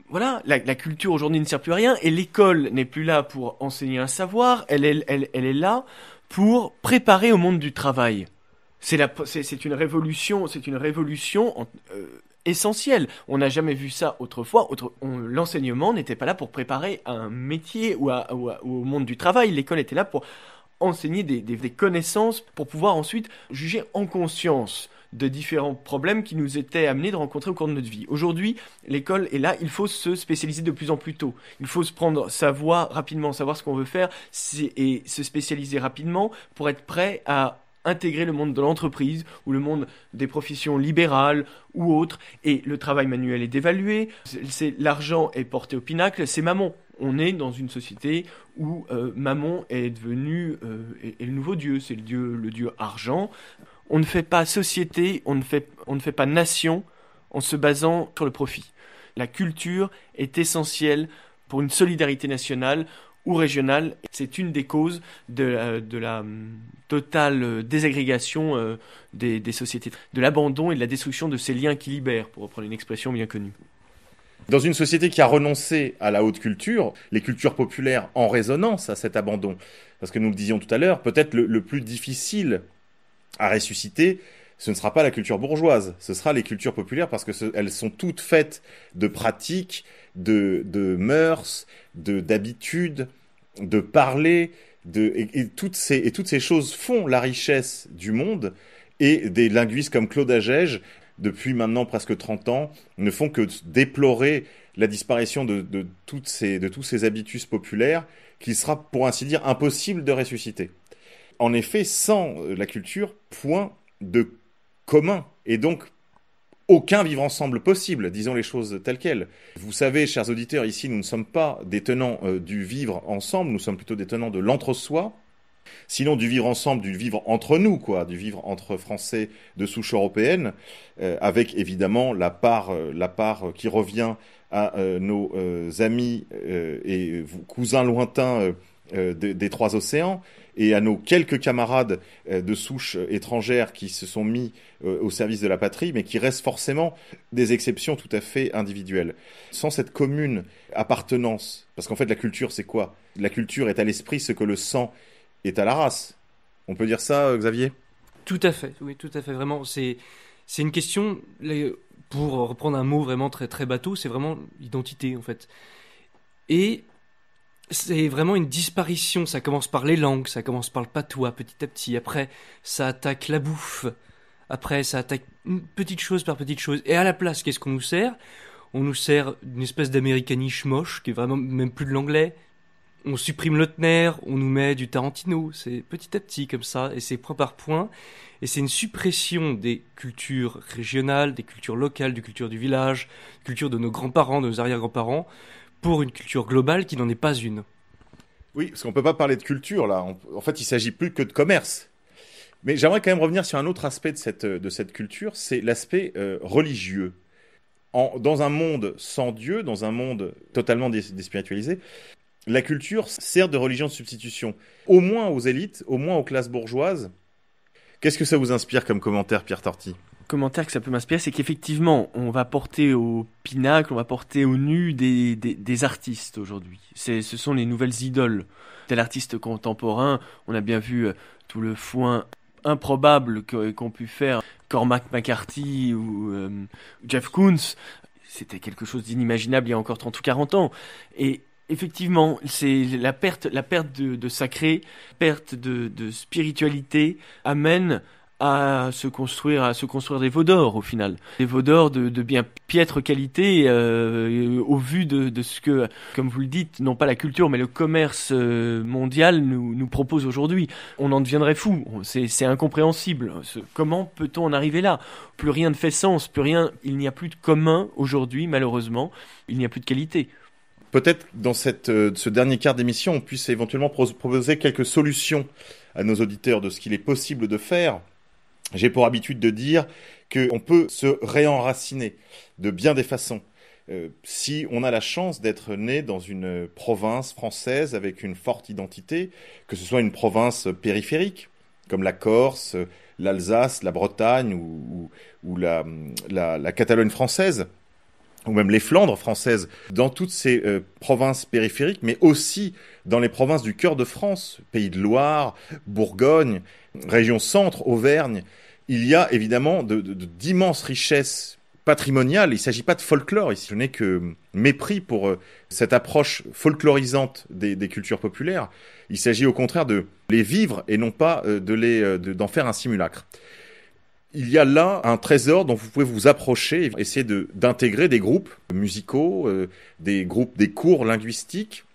voilà, la culture aujourd'hui ne sert plus à rien, et l'école n'est plus là pour enseigner un savoir, elle est là pour préparer au monde du travail. C'est une révolution essentielle. On n'a jamais vu ça autrefois. L'enseignement n'était pas là pour préparer à un métier ou au monde du travail. L'école était là pour enseigner des connaissances pour pouvoir ensuite juger en conscience de différents problèmes qui nous étaient amenés de rencontrer au cours de notre vie. Aujourd'hui, l'école est là, il faut se spécialiser de plus en plus tôt. Il faut se prendre sa voie rapidement, savoir ce qu'on veut faire et se spécialiser rapidement pour être prêt à intégrer le monde de l'entreprise ou le monde des professions libérales ou autres. Et le travail manuel est dévalué, l'argent est porté au pinacle, c'est mammon. On est dans une société où mammon est devenu est le nouveau dieu, c'est le dieu argent. On ne fait pas société, on ne fait pas nation en se basant sur le profit. La culture est essentielle pour une solidarité nationale ou régionale. C'est une des causes de la totale désagrégation des sociétés, de l'abandon et de la destruction de ces liens qui libèrent, pour reprendre une expression bien connue. Dans une société qui a renoncé à la haute culture, les cultures populaires en résonance à cet abandon, parce que nous le disions tout à l'heure, peut-être le plus difficile à ressusciter, ce ne sera pas la culture bourgeoise, ce sera les cultures populaires parce que elles sont toutes faites de pratiques, de mœurs, d'habitudes, de parler, et toutes ces choses font la richesse du monde, et des linguistes comme Claude Agege, depuis maintenant presque 30 ans, ne font que déplorer la disparition de tous ces habitus populaires qu'il sera, pour ainsi dire, impossible de ressusciter. En effet, sans la culture, point de commun, et donc aucun vivre ensemble possible, disons les choses telles quelles. Vous savez, chers auditeurs, ici, nous ne sommes pas des tenants du vivre ensemble, nous sommes plutôt des tenants de l'entre-soi, sinon du vivre ensemble, du vivre entre nous, quoi, du vivre entre Français de souche européenne, avec évidemment la part qui revient à nos amis et cousins lointains des trois océans, et à nos quelques camarades de souche étrangères qui se sont mis au service de la patrie, mais qui restent forcément des exceptions tout à fait individuelles. Sans cette commune appartenance, parce qu'en fait la culture c'est quoi ? La culture est à l'esprit ce que le sang est à la race. On peut dire ça, Xavier ? Tout à fait, oui, tout à fait, vraiment. C'est une question, pour reprendre un mot vraiment très, très bateau, c'est vraiment l'identité, en fait. Et c'est vraiment une disparition. Ça commence par les langues, ça commence par le patois, petit à petit. Après, ça attaque la bouffe. Après, ça attaque petite chose par petite chose. Et à la place, qu'est-ce qu'on nous sert ? On nous sert d'une espèce d'américaniche moche, qui est vraiment même plus de l'anglais. On supprime Lautner, on nous met du Tarantino. C'est petit à petit comme ça, et c'est point par point. Et c'est une suppression des cultures régionales, des cultures locales, des cultures du village, des cultures de nos grands-parents, de nos arrière-grands-parents, pour une culture globale qui n'en est pas une. Oui, parce qu'on ne peut pas parler de culture, là. En fait, il ne s'agit plus que de commerce. Mais j'aimerais quand même revenir sur un autre aspect de cette culture, c'est l'aspect religieux. Dans un monde sans Dieu, dans un monde totalement déspiritualisé, la culture sert de religion de substitution, au moins aux élites, au moins aux classes bourgeoises. Qu'est-ce que ça vous inspire comme commentaire, Pierre Torty ? Commentaire que ça peut m'inspirer, c'est qu'effectivement, on va porter au pinacle, on va porter au nu des artistes aujourd'hui. Ce sont les nouvelles idoles. Tel artiste contemporain, on a bien vu tout le foin improbable qu'ont pu faire Cormac McCarthy ou Jeff Koons. C'était quelque chose d'inimaginable il y a encore 30 ou 40 ans. Et effectivement, c'est la perte de sacré, perte de spiritualité amène à se construire des veaux d'or au final. Des veaux d'or de bien piètre qualité au vu de ce que, comme vous le dites, non pas la culture mais le commerce mondial nous propose aujourd'hui. On en deviendrait fou, c'est incompréhensible. Comment peut-on en arriver là ? Plus rien ne fait sens, il n'y a plus de commun aujourd'hui malheureusement, il n'y a plus de qualité. Peut-être dans ce dernier quart d'émission, on puisse éventuellement proposer quelques solutions à nos auditeurs de ce qu'il est possible de faire. J'ai pour habitude de dire qu'on peut se réenraciner de bien des façons. Si on a la chance d'être né dans une province française avec une forte identité, que ce soit une province périphérique, comme la Corse, l'Alsace, la Bretagne ou la Catalogne française, ou même les Flandres françaises, dans toutes ces provinces périphériques, mais aussi dans les provinces du cœur de France, Pays de Loire, Bourgogne, région centre, Auvergne, il y a évidemment d'immenses richesses patrimoniales. Il ne s'agit pas de folklore ici, je n'ai que mépris pour cette approche folklorisante des cultures populaires. Il s'agit au contraire de les vivre et non pas d'en faire un simulacre. Il y a là un trésor dont vous pouvez vous approcher, essayer d'intégrer des groupes musicaux, des cours linguistiques,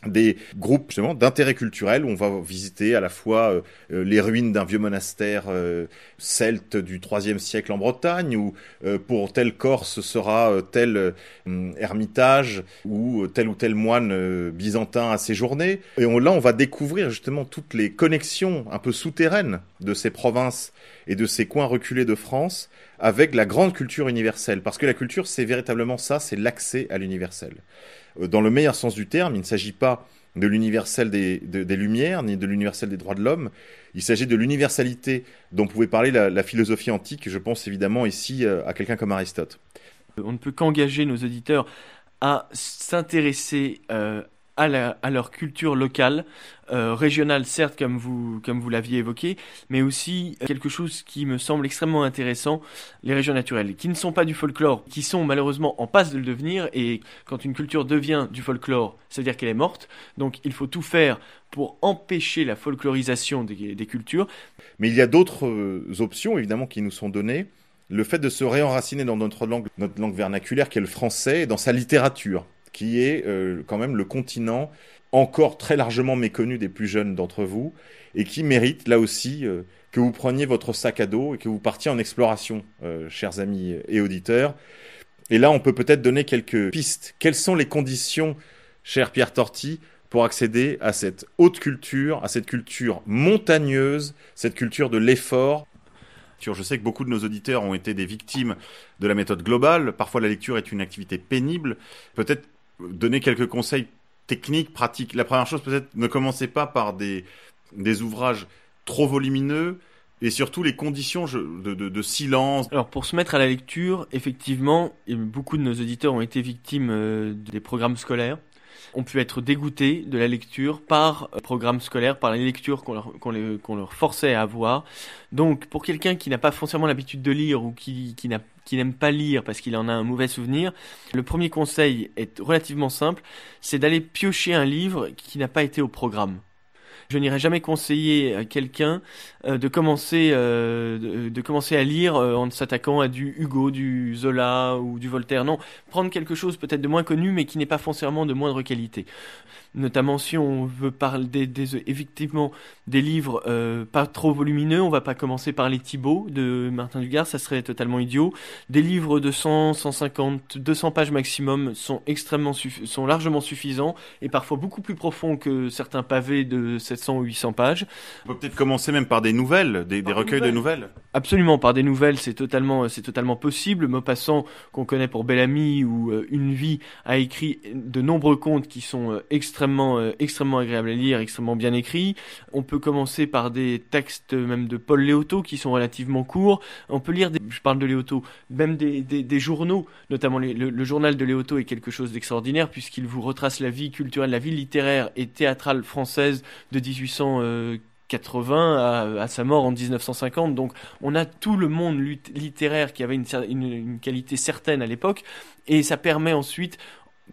des groupes justement d'intérêt culturel où on va visiter à la fois les ruines d'un vieux monastère celte du IIIe siècle en Bretagne, ou pour tel Corse ce sera tel ermitage ou tel moine byzantin à séjourner. Et là on va découvrir justement toutes les connexions un peu souterraines de ces provinces et de ces coins reculés de France avec la grande culture universelle. Parce que la culture, c'est véritablement ça, c'est l'accès à l'universel. Dans le meilleur sens du terme, il ne s'agit pas de l'universel des Lumières, ni de l'universel des droits de l'homme. Il s'agit de l'universalité dont pouvait parler la philosophie antique. Je pense évidemment ici à quelqu'un comme Aristote. On ne peut qu'engager nos auditeurs à s'intéresser à leur culture locale, régionale certes comme vous l'aviez évoqué, mais aussi quelque chose qui me semble extrêmement intéressant, les régions naturelles, qui ne sont pas du folklore, qui sont malheureusement en passe de le devenir, et quand une culture devient du folklore, c'est-à-dire qu'elle est morte, donc il faut tout faire pour empêcher la folklorisation des cultures. Mais il y a d'autres options, évidemment, qui nous sont données. Le fait de se réenraciner dans notre langue vernaculaire, qui est le français, et dans sa littérature, qui est quand même le continent encore très largement méconnu des plus jeunes d'entre vous, et qui mérite, là aussi, que vous preniez votre sac à dos et que vous partiez en exploration, chers amis et auditeurs. Et là, on peut peut-être donner quelques pistes. Quelles sont les conditions, cher Pierre Torti, pour accéder à cette haute culture, à cette culture montagneuse, cette culture de l'effort? Je sais que beaucoup de nos auditeurs ont été des victimes de la méthode globale. Parfois, la lecture est une activité pénible. Peut-être donner quelques conseils techniques, pratiques. La première chose, peut-être, ne commencez pas par des ouvrages trop volumineux et surtout les conditions de silence. Alors, pour se mettre à la lecture, effectivement, beaucoup de nos auditeurs ont été victimes des programmes scolaires. On peut être dégoûté de la lecture par programme scolaire, par les lectures qu'on leur forçait à avoir. Donc, pour quelqu'un qui n'a pas forcément l'habitude de lire ou qui n'aime pas lire parce qu'il en a un mauvais souvenir, le premier conseil est relativement simple, c'est d'aller piocher un livre qui n'a pas été au programme. Je n'irai jamais conseiller à quelqu'un de commencer à lire en s'attaquant à du Hugo, du Zola ou du Voltaire. Non, prendre quelque chose peut-être de moins connu, mais qui n'est pas forcément de moindre qualité. Notamment si on veut parler effectivement des livres pas trop volumineux, on va pas commencer par les Thibaut de Martin Dugard, ça serait totalement idiot. Des livres de 100, 150, 200 pages maximum sont largement suffisants et parfois beaucoup plus profonds que certains pavés de 700 ou 800 pages. On peut peut-être commencer même par des nouvelles, des recueils de nouvelles. Absolument, par des nouvelles, c'est totalement possible. Maupassant, qu'on connaît pour Bel Ami ou Une vie, a écrit de nombreux contes qui sont extrêmement agréables à lire, extrêmement bien écrits. On peut commencer par des textes même de Paul Léotot qui sont relativement courts. On peut lire, je parle de Léotot, même des journaux, notamment le journal de Léotot est quelque chose d'extraordinaire puisqu'il vous retrace la vie culturelle, la vie littéraire et théâtrale française de 1880 à sa mort en 1950. Donc on a tout le monde littéraire qui avait une qualité certaine à l'époque et ça permet ensuite,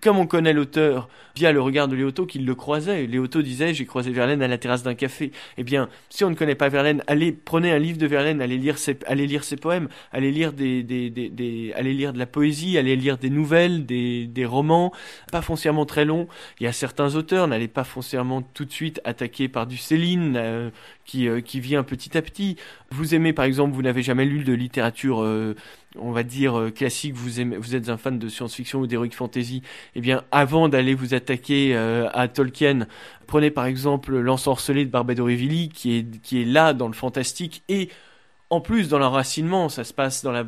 comme on connaît l'auteur via le regard de Léotot qu'il le croisait. Léotot disait « J'ai croisé Verlaine à la terrasse d'un café ». Eh bien, si on ne connaît pas Verlaine, prenez un livre de Verlaine, allez lire ses poèmes, allez lire allez lire de la poésie, allez lire des nouvelles, des romans, pas foncièrement très longs. Il y a certains auteurs, n'allez pas foncièrement tout de suite attaquer par du Céline, qui vient petit à petit. Vous aimez, par exemple, vous n'avez jamais lu de littérature on va dire classique, vous êtes un fan de science-fiction ou d'heroic fantasy, eh bien avant d'aller vous attaquer à Tolkien, prenez par exemple L'Ensorcelé de Barbado Revilly qui est là dans le fantastique et en plus dans l'enracinement, ça se passe dans la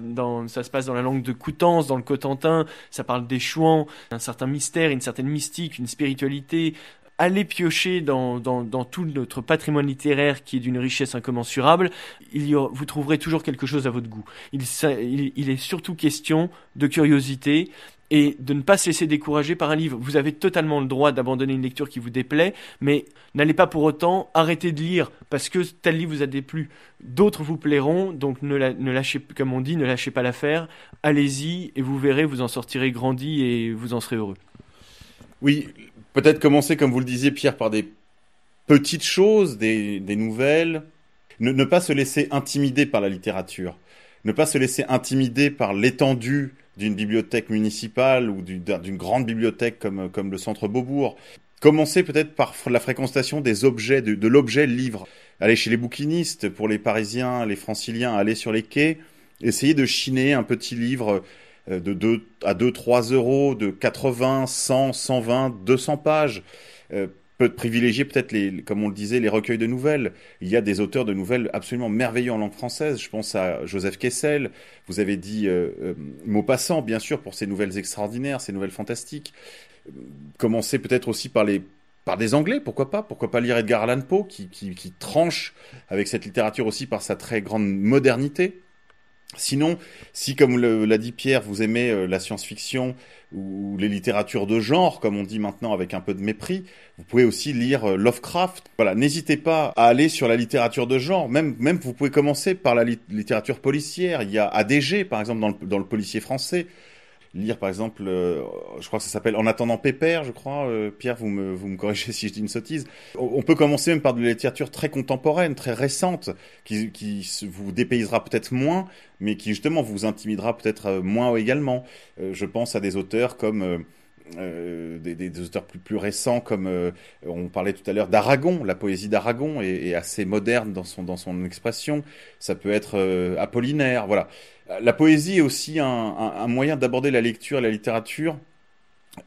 langue de Coutances, dans le Cotentin, ça parle des Chouans, un certain mystère, une certaine mystique, une spiritualité. Allez piocher dans tout notre patrimoine littéraire qui est d'une richesse incommensurable, vous trouverez toujours quelque chose à votre goût. Il est surtout question de curiosité et de ne pas se laisser décourager par un livre. Vous avez totalement le droit d'abandonner une lecture qui vous déplaît, mais n'allez pas pour autant arrêter de lire parce que tel livre vous a déplu. D'autres vous plairont, donc ne lâchez, comme on dit, ne lâchez pas l'affaire. Allez-y et vous verrez, vous en sortirez grandi et vous en serez heureux. Oui, peut-être commencer, comme vous le disiez, Pierre, par des petites choses, des nouvelles. Ne pas se laisser intimider par la littérature. Ne pas se laisser intimider par l'étendue d'une bibliothèque municipale ou d'une grande bibliothèque comme le Centre Beaubourg. Commencer peut-être par la fréquentation des objets, de l'objet livre. Aller chez les bouquinistes, pour les Parisiens, les Franciliens, aller sur les quais, essayer de chiner un petit livre de 2 à 3 euros, de 80, 100, 120, 200 pages. Peut privilégier peut-être, comme on le disait, les recueils de nouvelles. Il y a des auteurs de nouvelles absolument merveilleux en langue française. Je pense à Joseph Kessel. Vous avez dit Maupassant, bien sûr, pour ses nouvelles extraordinaires, ses nouvelles fantastiques. Commencer peut-être aussi par des Anglais, pourquoi pas lire Edgar Allan Poe, qui tranche avec cette littérature aussi par sa très grande modernité. Sinon, si, comme l'a dit Pierre, vous aimez la science-fiction ou les littératures de genre, comme on dit maintenant avec un peu de mépris, vous pouvez aussi lire Lovecraft. Voilà, n'hésitez pas à aller sur la littérature de genre. Même vous pouvez commencer par la littérature policière. Il y a ADG, par exemple, dans le policier français. Lire, par exemple, je crois que ça s'appelle En attendant Pépère, je crois. Pierre, vous me corrigez si je dis une sottise. On peut commencer même par de la littérature très contemporaine, très récente, qui vous dépaysera peut-être moins, mais qui justement vous intimidera peut-être moins également. Je pense à des auteurs comme des auteurs plus récents, comme on parlait tout à l'heure d'Aragon. La poésie d'Aragon est assez moderne dans son expression. Ça peut être Apollinaire, voilà. La poésie est aussi un moyen d'aborder la lecture et la littérature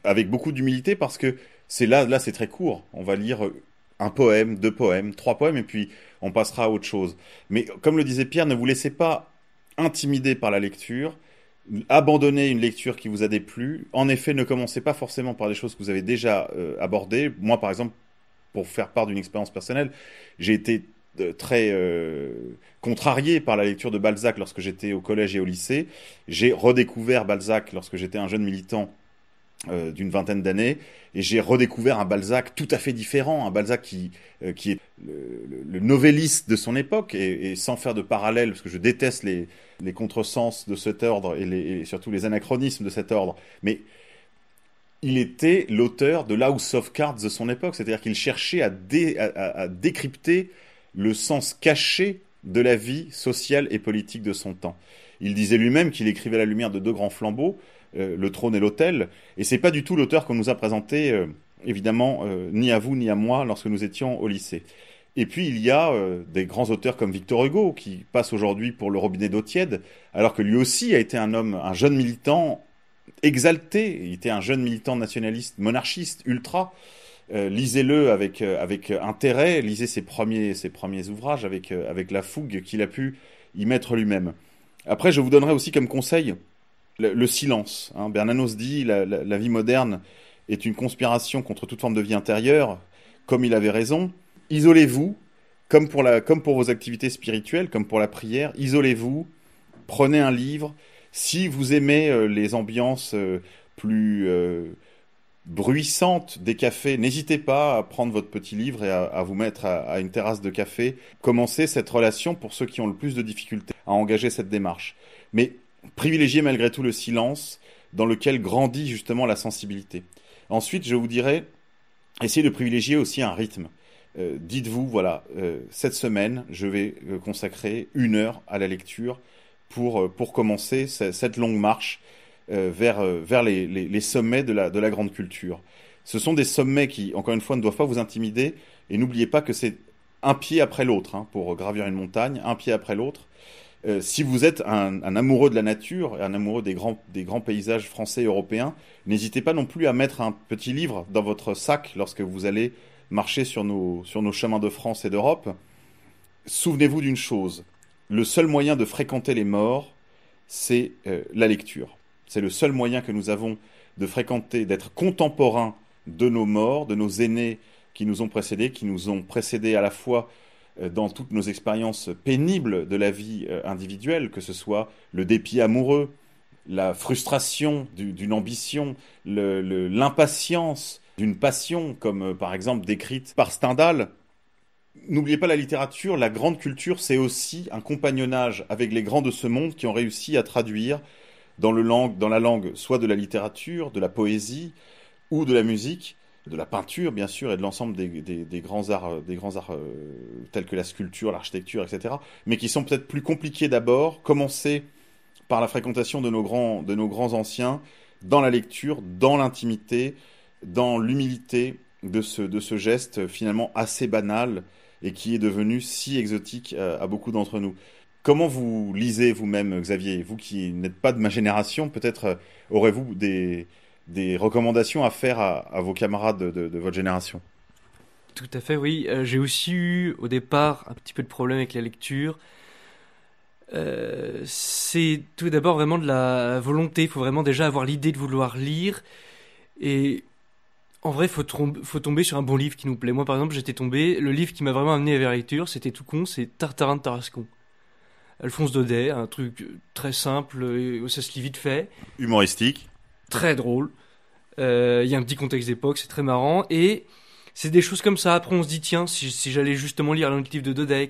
avec beaucoup d'humilité, parce que là c'est très court. On va lire un poème, 2 poèmes, 3 poèmes, et puis on passera à autre chose. Mais comme le disait Pierre, ne vous laissez pas intimider par la lecture. Abandonnez une lecture qui vous a déplu. En effet, ne commencez pas forcément par des choses que vous avez déjà abordées. Moi, par exemple, pour faire part d'une expérience personnelle, j'ai été très contrarié par la lecture de Balzac lorsque j'étais au collège et au lycée. J'ai redécouvert Balzac lorsque j'étais un jeune militant d'une vingtaine d'années, et j'ai redécouvert un Balzac tout à fait différent, un Balzac qui est le novelliste de son époque, et sans faire de parallèle, parce que je déteste les contresens de cet ordre et surtout les anachronismes de cet ordre, mais il était l'auteur de House of Cards de son époque, c'est-à-dire qu'il cherchait à décrypter le sens caché de la vie sociale et politique de son temps. Il disait lui-même qu'il écrivait à la lumière de 2 grands flambeaux, Le Trône et l'Autel, et c'est pas du tout l'auteur qu'on nous a présenté, évidemment, ni à vous ni à moi lorsque nous étions au lycée. Et puis il y a des grands auteurs comme Victor Hugo, qui passe aujourd'hui pour le robinet d'eau tiède, alors que lui aussi a été un jeune militant exalté. Il était un jeune militant nationaliste, monarchiste, ultra. Lisez-le avec intérêt, lisez ses premiers ouvrages avec la fougue qu'il a pu y mettre lui-même. Après, je vous donnerai aussi comme conseil le silence. Hein. Bernanos dit la vie moderne est une conspiration contre toute forme de vie intérieure, comme il avait raison. Isolez-vous, comme pour vos activités spirituelles, comme pour la prière, isolez-vous, prenez un livre. Si vous aimez les ambiances plus bruissantes des cafés, n'hésitez pas à prendre votre petit livre et à vous mettre à une terrasse de café. Commencez cette relation pour ceux qui ont le plus de difficultés à engager cette démarche. Mais privilégiez malgré tout le silence dans lequel grandit justement la sensibilité. Ensuite, je vous dirais, essayez de privilégier aussi un rythme. Dites-vous, voilà, cette semaine, je vais consacrer 1 heure à la lecture pour commencer cette longue marche vers les sommets de la grande culture. Ce sont des sommets qui, encore une fois, ne doivent pas vous intimider, et n'oubliez pas que c'est un pied après l'autre, hein, pour gravir une montagne, un pied après l'autre. Si vous êtes un amoureux de la nature, un amoureux des grands paysages français et européens, n'hésitez pas non plus à mettre un petit livre dans votre sac lorsque vous allez marcher sur nos chemins de France et d'Europe. Souvenez-vous d'une chose, le seul moyen de fréquenter les morts, c'est la lecture. C'est le seul moyen que nous avons de fréquenter, d'être contemporains de nos morts, de nos aînés qui nous ont précédés à la fois dans toutes nos expériences pénibles de la vie individuelle, que ce soit le dépit amoureux, la frustration d'une ambition, l'impatience d'une passion, comme par exemple décrite par Stendhal. N'oubliez pas la littérature, la grande culture, c'est aussi un compagnonnage avec les grands de ce monde qui ont réussi à traduire dans la langue soit de la littérature, de la poésie ou de la musique, de la peinture bien sûr, et de l'ensemble des grands arts tels que la sculpture, l'architecture, etc., mais qui sont peut-être plus compliqués d'abord. Commencez par la fréquentation de nos grands anciens, dans la lecture, dans l'intimité, dans l'humilité de ce geste finalement assez banal et qui est devenu si exotique à beaucoup d'entre nous. Comment vous lisez vous-même, Xavier? Vous qui n'êtes pas de ma génération, peut-être aurez-vous des recommandations à faire à vos camarades de votre génération? Tout à fait, oui. J'ai aussi eu au départ un petit peu de problème avec la lecture. C'est tout d'abord vraiment de la volonté. Il faut vraiment déjà avoir l'idée de vouloir lire. Et en vrai, faut tomber sur un bon livre qui nous plaît. Moi, par exemple, le livre qui m'a vraiment amené vers la lecture, c'était tout con, c'est Tartarin de Tarascon. Alphonse Daudet, un truc très simple, ça se lit vite fait. Humoristique. Très drôle. Il y a un petit contexte d'époque, c'est très marrant. Et c'est des choses comme ça. Après, on se dit, tiens, si j'allais justement lire un autre livre de Daudet,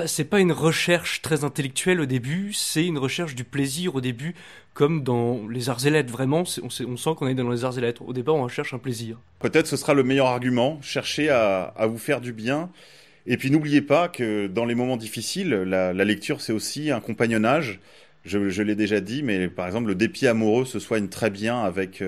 c'est pas une recherche très intellectuelle au début, c'est une recherche du plaisir au début, comme dans les arts et lettres. Vraiment, on sent qu'on est dans les arts et lettres. Au départ, on recherche un plaisir. Peut-être ce sera le meilleur argument. Cherchez à vous faire du bien. Et puis n'oubliez pas que dans les moments difficiles, la lecture, c'est aussi un compagnonnage. Je l'ai déjà dit, mais par exemple, le dépit amoureux se soigne très bien avec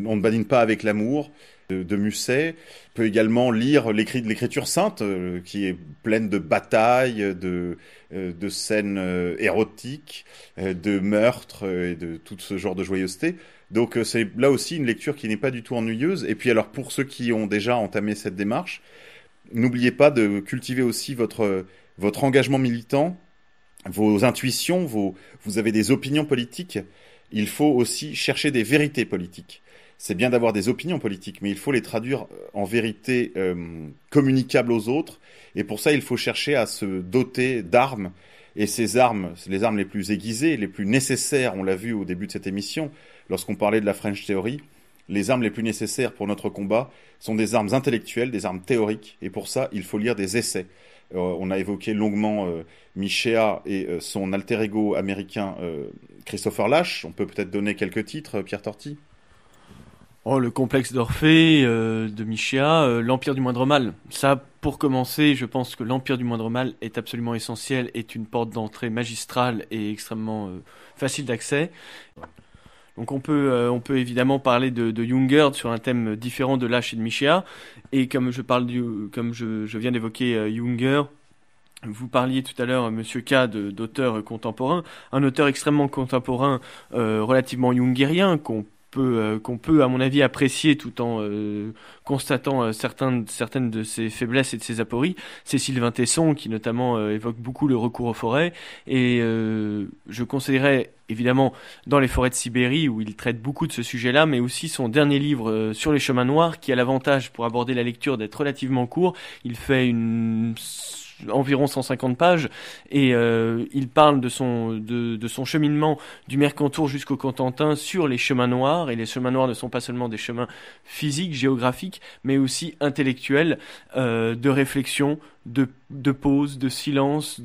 On ne badine pas avec l'amour de Musset. On peut également lire l'écriture sainte, qui est pleine de batailles, de scènes érotiques, de meurtres et de tout ce genre de joyeuseté. Donc c'est là aussi une lecture qui n'est pas du tout ennuyeuse. Et puis alors pour ceux qui ont déjà entamé cette démarche, n'oubliez pas de cultiver aussi votre engagement militant, vos intuitions, vous avez des opinions politiques. Il faut aussi chercher des vérités politiques. C'est bien d'avoir des opinions politiques, mais il faut les traduire en vérités communicables aux autres. Et pour ça, il faut chercher à se doter d'armes. Et ces armes, les armes les plus aiguisées, les plus nécessaires, on l'a vu au début de cette émission, lorsqu'on parlait de la French Theory, les armes les plus nécessaires pour notre combat sont des armes intellectuelles, des armes théoriques. Et pour ça, il faut lire des essais. On a évoqué longuement Michéa et son alter ego américain Christopher Lasch. On peut peut-être donner quelques titres, Pierre Torty. Le complexe d'Orphée de Michéa, l'Empire du Moindre Mal. Ça, pour commencer, je pense que l'Empire du Moindre Mal est absolument essentiel, est une porte d'entrée magistrale et extrêmement facile d'accès. Donc on peut évidemment parler de Junger sur un thème différent de Lasch et de Michéa. Et comme je viens d'évoquer Junger, vous parliez tout à l'heure, Monsieur K, d'auteur contemporain, un auteur extrêmement contemporain, relativement jungérien, qu'on peut, à mon avis, apprécier tout en constatant certaines de ses faiblesses et de ses apories. C'est Sylvain Tesson, qui notamment évoque beaucoup le recours aux forêts. Et je conseillerais, évidemment, dans les forêts de Sibérie, où il traite beaucoup de ce sujet-là, mais aussi son dernier livre sur les chemins noirs, qui a l'avantage, pour aborder la lecture, d'être relativement court. Il fait environ 150 pages et il parle de son cheminement du Mercantour jusqu'au Cotentin sur les chemins noirs, et les chemins noirs ne sont pas seulement des chemins physiques, géographiques, mais aussi intellectuels, de réflexion, de pause, de silence,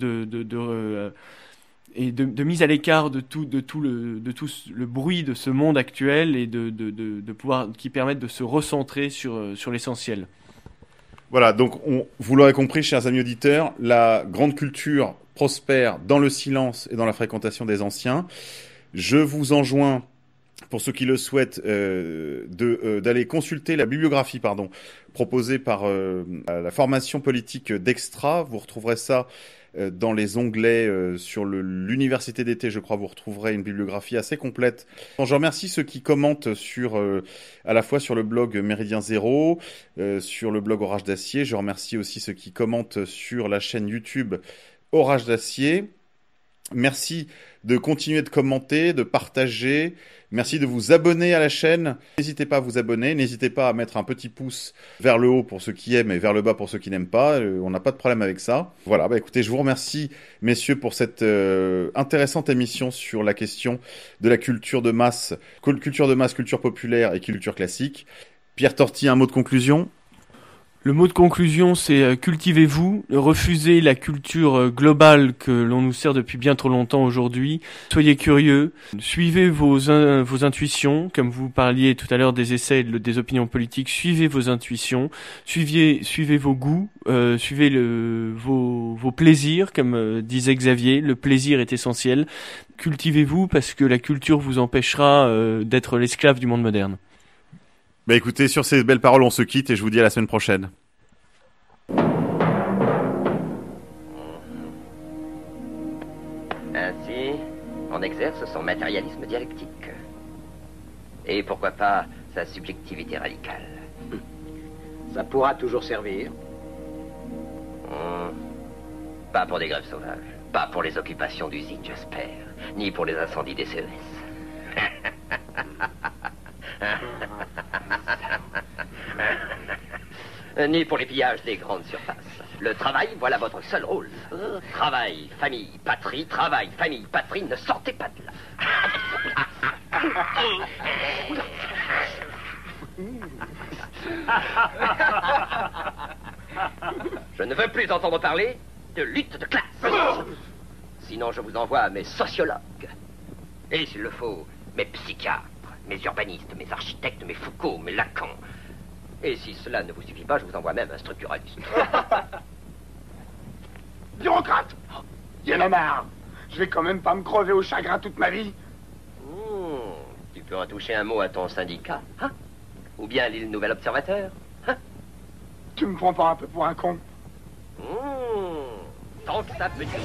et de mise à l'écart de tout le bruit de ce monde actuel, et de pouvoir, qui permettent de se recentrer sur l'essentiel. Voilà, donc vous l'aurez compris, chers amis auditeurs, la grande culture prospère dans le silence et dans la fréquentation des anciens. Je vous enjoins, pour ceux qui le souhaitent, d'aller consulter la bibliographie proposée par la formation politique d'Extra. Vous retrouverez ça dans les onglets sur l'université d'été, je crois, vous retrouverez une bibliographie assez complète. Je remercie ceux qui commentent à la fois sur le blog Méridien Zéro, sur le blog Orage d'Acier. Je remercie aussi ceux qui commentent sur la chaîne YouTube Orage d'Acier. Merci de continuer de commenter, de partager. Merci de vous abonner à la chaîne. N'hésitez pas à vous abonner. N'hésitez pas à mettre un petit pouce vers le haut pour ceux qui aiment et vers le bas pour ceux qui n'aiment pas. On n'a pas de problème avec ça. Voilà, écoutez, je vous remercie, messieurs, pour cette intéressante émission sur la question de la culture de masse, culture populaire et culture classique. Pierre Torty, un mot de conclusion ? Le mot de conclusion, c'est cultivez-vous, refusez la culture globale que l'on nous sert depuis bien trop longtemps aujourd'hui. Soyez curieux, suivez vos intuitions, comme vous parliez tout à l'heure des essais et des opinions politiques. Suivez vos intuitions, suivez vos goûts, suivez vos plaisirs, comme disait Xavier. Le plaisir est essentiel. Cultivez-vous, parce que la culture vous empêchera d'être l'esclave du monde moderne. Écoutez, sur ces belles paroles, on se quitte et je vous dis à la semaine prochaine. Ainsi, on exerce son matérialisme dialectique. Et pourquoi pas sa subjectivité radicale. Ça pourra toujours servir. Pas pour des grèves sauvages, pas pour les occupations d'usines, j'espère, ni pour les incendies des CES. Ni pour les pillages des grandes surfaces. Le travail, voilà votre seul rôle. Travail, famille, patrie, travail, famille, patrie, ne sortez pas de là. Je ne veux plus entendre parler de lutte de classe. Sinon, je vous envoie à mes sociologues. Et s'il le faut, mes psychiatres, mes urbanistes, mes architectes, mes Foucault, mes Lacan. Et si cela ne vous suffit pas, je vous envoie même un structuraliste. Bureaucrate! Il y en a marre. Je vais quand même pas me crever au chagrin toute ma vie. Tu peux en toucher un mot à ton syndicat, hein? Ou bien l'île Nouvel Observateur, hein? Tu me prends pas un peu pour un con? Tant que ça peut dire.